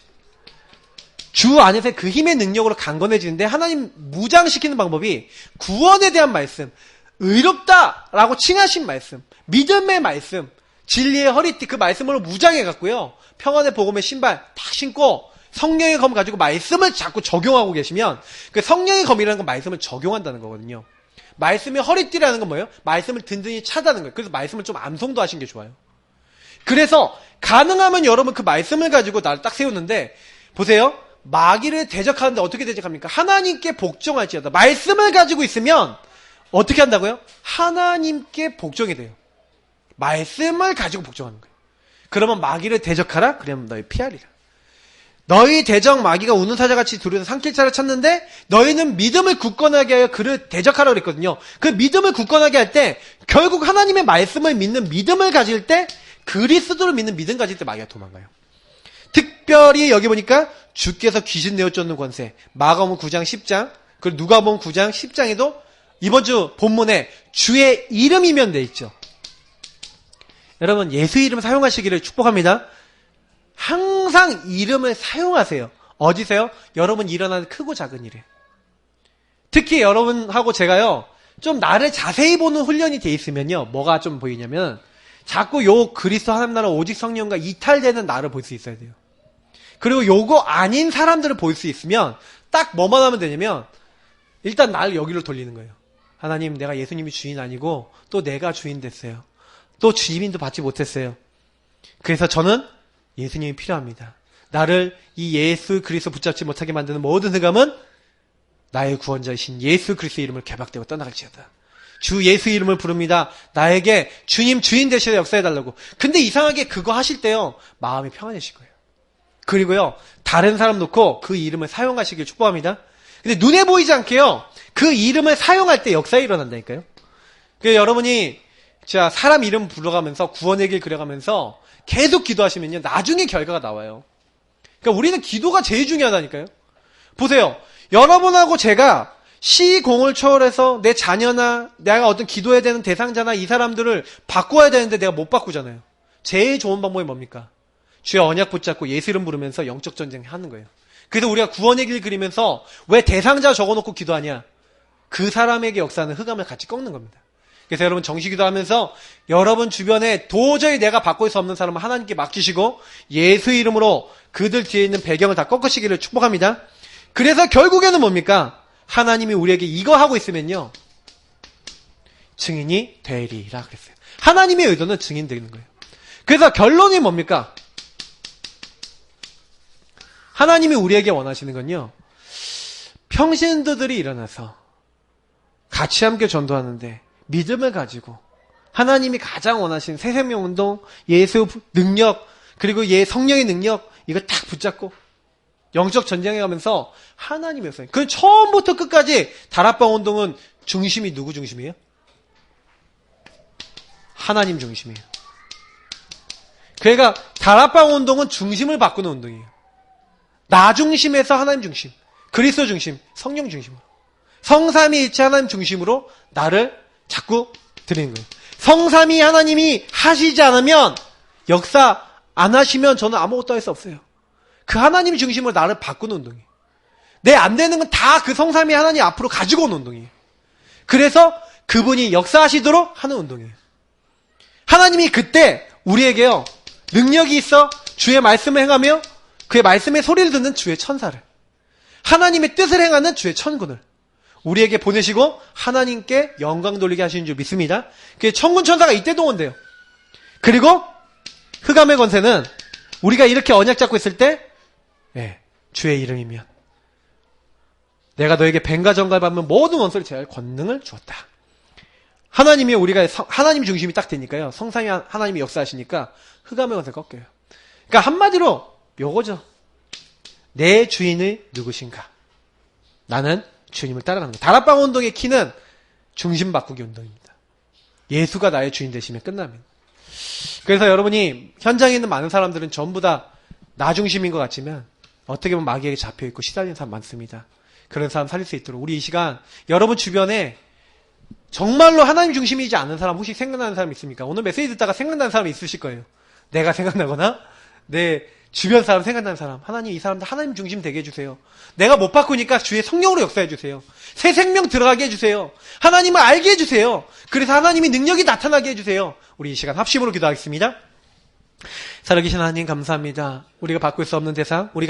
주 안에서 그 힘의 능력으로 강건해지는데 하나님 무장시키는 방법이 구원에 대한 말씀, 의롭다라고 칭하신 말씀, 믿음의 말씀, 진리의 허리띠 그 말씀으로 무장해갖고요. 평안의 복음의 신발 딱 신고 성령의 검 가지고 말씀을 자꾸 적용하고 계시면 그 성령의 검이라는 건 말씀을 적용한다는 거거든요. 말씀의 허리띠라는 건 뭐예요? 말씀을 든든히 차다는 거예요. 그래서 말씀을 좀 암송도 하시는 게 좋아요. 그래서 가능하면 여러분 그 말씀을 가지고 나를 딱 세우는데 보세요. 마귀를 대적하는데 어떻게 대적합니까? 하나님께 복종할지어다. 말씀을 가지고 있으면 어떻게 한다고요? 하나님께 복종이 돼요. 말씀을 가지고 복종하는 거예요. 그러면 마귀를 대적하라? 그러면 너희 피하리라. 너희 대적 마귀가 우는 사자같이 두려워서 산길자를 찾는데 너희는 믿음을 굳건하게 하여 그를 대적하라 그랬거든요. 그 믿음을 굳건하게 할 때 결국 하나님의 말씀을 믿는 믿음을 가질 때 그리스도를 믿는 믿음 가질 때 마귀가 도망가요. 특별히 여기 보니까 주께서 귀신 내어 쫓는 권세 마가복음 9장 10장 그리고 누가복음 9장 10장에도 이번 주 본문에 주의 이름이면 돼 있죠. 여러분 예수 이름 사용하시기를 축복합니다. 항상 이름을 사용하세요. 어디서요? 여러분 일어나는 크고 작은 일에. 특히 여러분하고 제가요. 좀 나를 자세히 보는 훈련이 돼 있으면요. 뭐가 좀 보이냐면 자꾸 요 그리스도 하나님 나라 오직 성령과 이탈되는 나를 볼 수 있어야 돼요. 그리고 요거 아닌 사람들을 볼 수 있으면 딱 뭐만 하면 되냐면 일단 나를 여기로 돌리는 거예요. 하나님 내가 예수님이 주인 아니고 또 내가 주인 됐어요. 또 주님도 받지 못했어요. 그래서 저는 예수님이 필요합니다. 나를 이 예수 그리스도 붙잡지 못하게 만드는 모든 흑암은 나의 구원자이신 예수 그리스도의 이름을 개박되고 떠나갈지어다. 주 예수 이름을 부릅니다. 나에게 주님 주인 되시라 역사해달라고. 근데 이상하게 그거 하실 때요, 마음이 평안해질 거예요. 그리고요, 다른 사람 놓고 그 이름을 사용하시길 축복합니다. 근데 눈에 보이지 않게요, 그 이름을 사용할 때 역사가 일어난다니까요. 그래서 여러분이 자 사람 이름 불러가면서 구원의 길 그려가면서 계속 기도하시면요, 나중에 결과가 나와요. 그러니까 우리는 기도가 제일 중요하다니까요. 보세요. 여러분하고 제가 시공을 초월해서 내 자녀나 내가 어떤 기도해야 되는 대상자나 이 사람들을 바꿔야 되는데 내가 못 바꾸잖아요. 제일 좋은 방법이 뭡니까? 주의 언약 붙잡고 예수 이름 부르면서 영적 전쟁 하는 거예요. 그래서 우리가 구원의 길 그리면서 왜 대상자 적어놓고 기도하냐? 그 사람에게 역사하는 흑암을 같이 꺾는 겁니다. 그래서 여러분 정시기도 하면서 여러분 주변에 도저히 내가 바꿀 수 없는 사람을 하나님께 맡기시고 예수 이름으로 그들 뒤에 있는 배경을 다 꺾으시기를 축복합니다. 그래서 결국에는 뭡니까? 하나님이 우리에게 이거 하고 있으면요, 증인이 되리라 그랬어요. 하나님의 의도는 증인 되는 거예요. 그래서 결론이 뭡니까? 하나님이 우리에게 원하시는 건요, 평신도들이 일어나서 같이 함께 전도하는데 믿음을 가지고 하나님이 가장 원하시는 새생명운동, 예수 능력, 그리고 성령의 능력, 이거 딱 붙잡고 영적 전쟁에 가면서 하나님의 역사. 그 처음부터 끝까지 다락방 운동은 중심이 누구 중심이에요? 하나님 중심이에요. 그러니까 다락방 운동은 중심을 바꾸는 운동이에요. 나 중심에서 하나님 중심, 그리스도 중심, 성령 중심으로, 성삼위일체 하나님 중심으로 나를 자꾸 드리는 거예요. 성삼위 하나님이 하시지 않으면, 역사 안 하시면 저는 아무것도 할 수 없어요. 그 하나님 중심으로 나를 바꾸는 운동이에요. 내 안 되는 건 다 그 성삼위 하나님 앞으로 가지고 오는 운동이에요. 그래서 그분이 역사하시도록 하는 운동이에요. 하나님이 그때 우리에게요, 능력이 있어 주의 말씀을 행하며 그의 말씀의 소리를 듣는 주의 천사를, 하나님의 뜻을 행하는 주의 천군을 우리에게 보내시고 하나님께 영광 돌리게 하시는 줄 믿습니다. 그 천군 천사가 이때 동원돼요. 그리고 흑암의 권세는 우리가 이렇게 언약 잡고 있을 때, 주의 이름이면 내가 너에게 뱀과 정갈 밟는 모든 원수를 제할 권능을 주었다. 하나님이 우리가 하나님 중심이 딱 되니까요, 성삼위 하나님이 역사하시니까 흑암의 권세 꺾여요. 그러니까 한마디로 요거죠. 내 주인이 누구신가? 나는 주님을 따라가는 거예요. 다락방 운동의 키는 중심 바꾸기 운동입니다. 예수가 나의 주인 되시면 끝납니다. 그래서 여러분이 현장에 있는 많은 사람들은 전부 다 나 중심인 것 같지만 어떻게 보면 마귀에게 잡혀있고 시달리는 사람 많습니다. 그런 사람 살릴 수 있도록 우리 이 시간 여러분 주변에 정말로 하나님 중심이지 않은 사람 혹시 생각나는 사람 있습니까? 오늘 메시지 듣다가 생각나는 사람이 있으실 거예요. 내가 생각나거나 내 주변 사람 생각나는 사람, 하나님 이 사람들 하나님 중심 되게 해주세요. 내가 못 바꾸니까 주의 성령으로 역사해주세요. 새 생명 들어가게 해주세요. 하나님을 알게 해주세요. 그래서 하나님의 능력이 나타나게 해주세요. 우리 이 시간 합심으로 기도하겠습니다. 살아계신 하나님 감사합니다. 우리가 바꿀 수 없는 대상, 우리가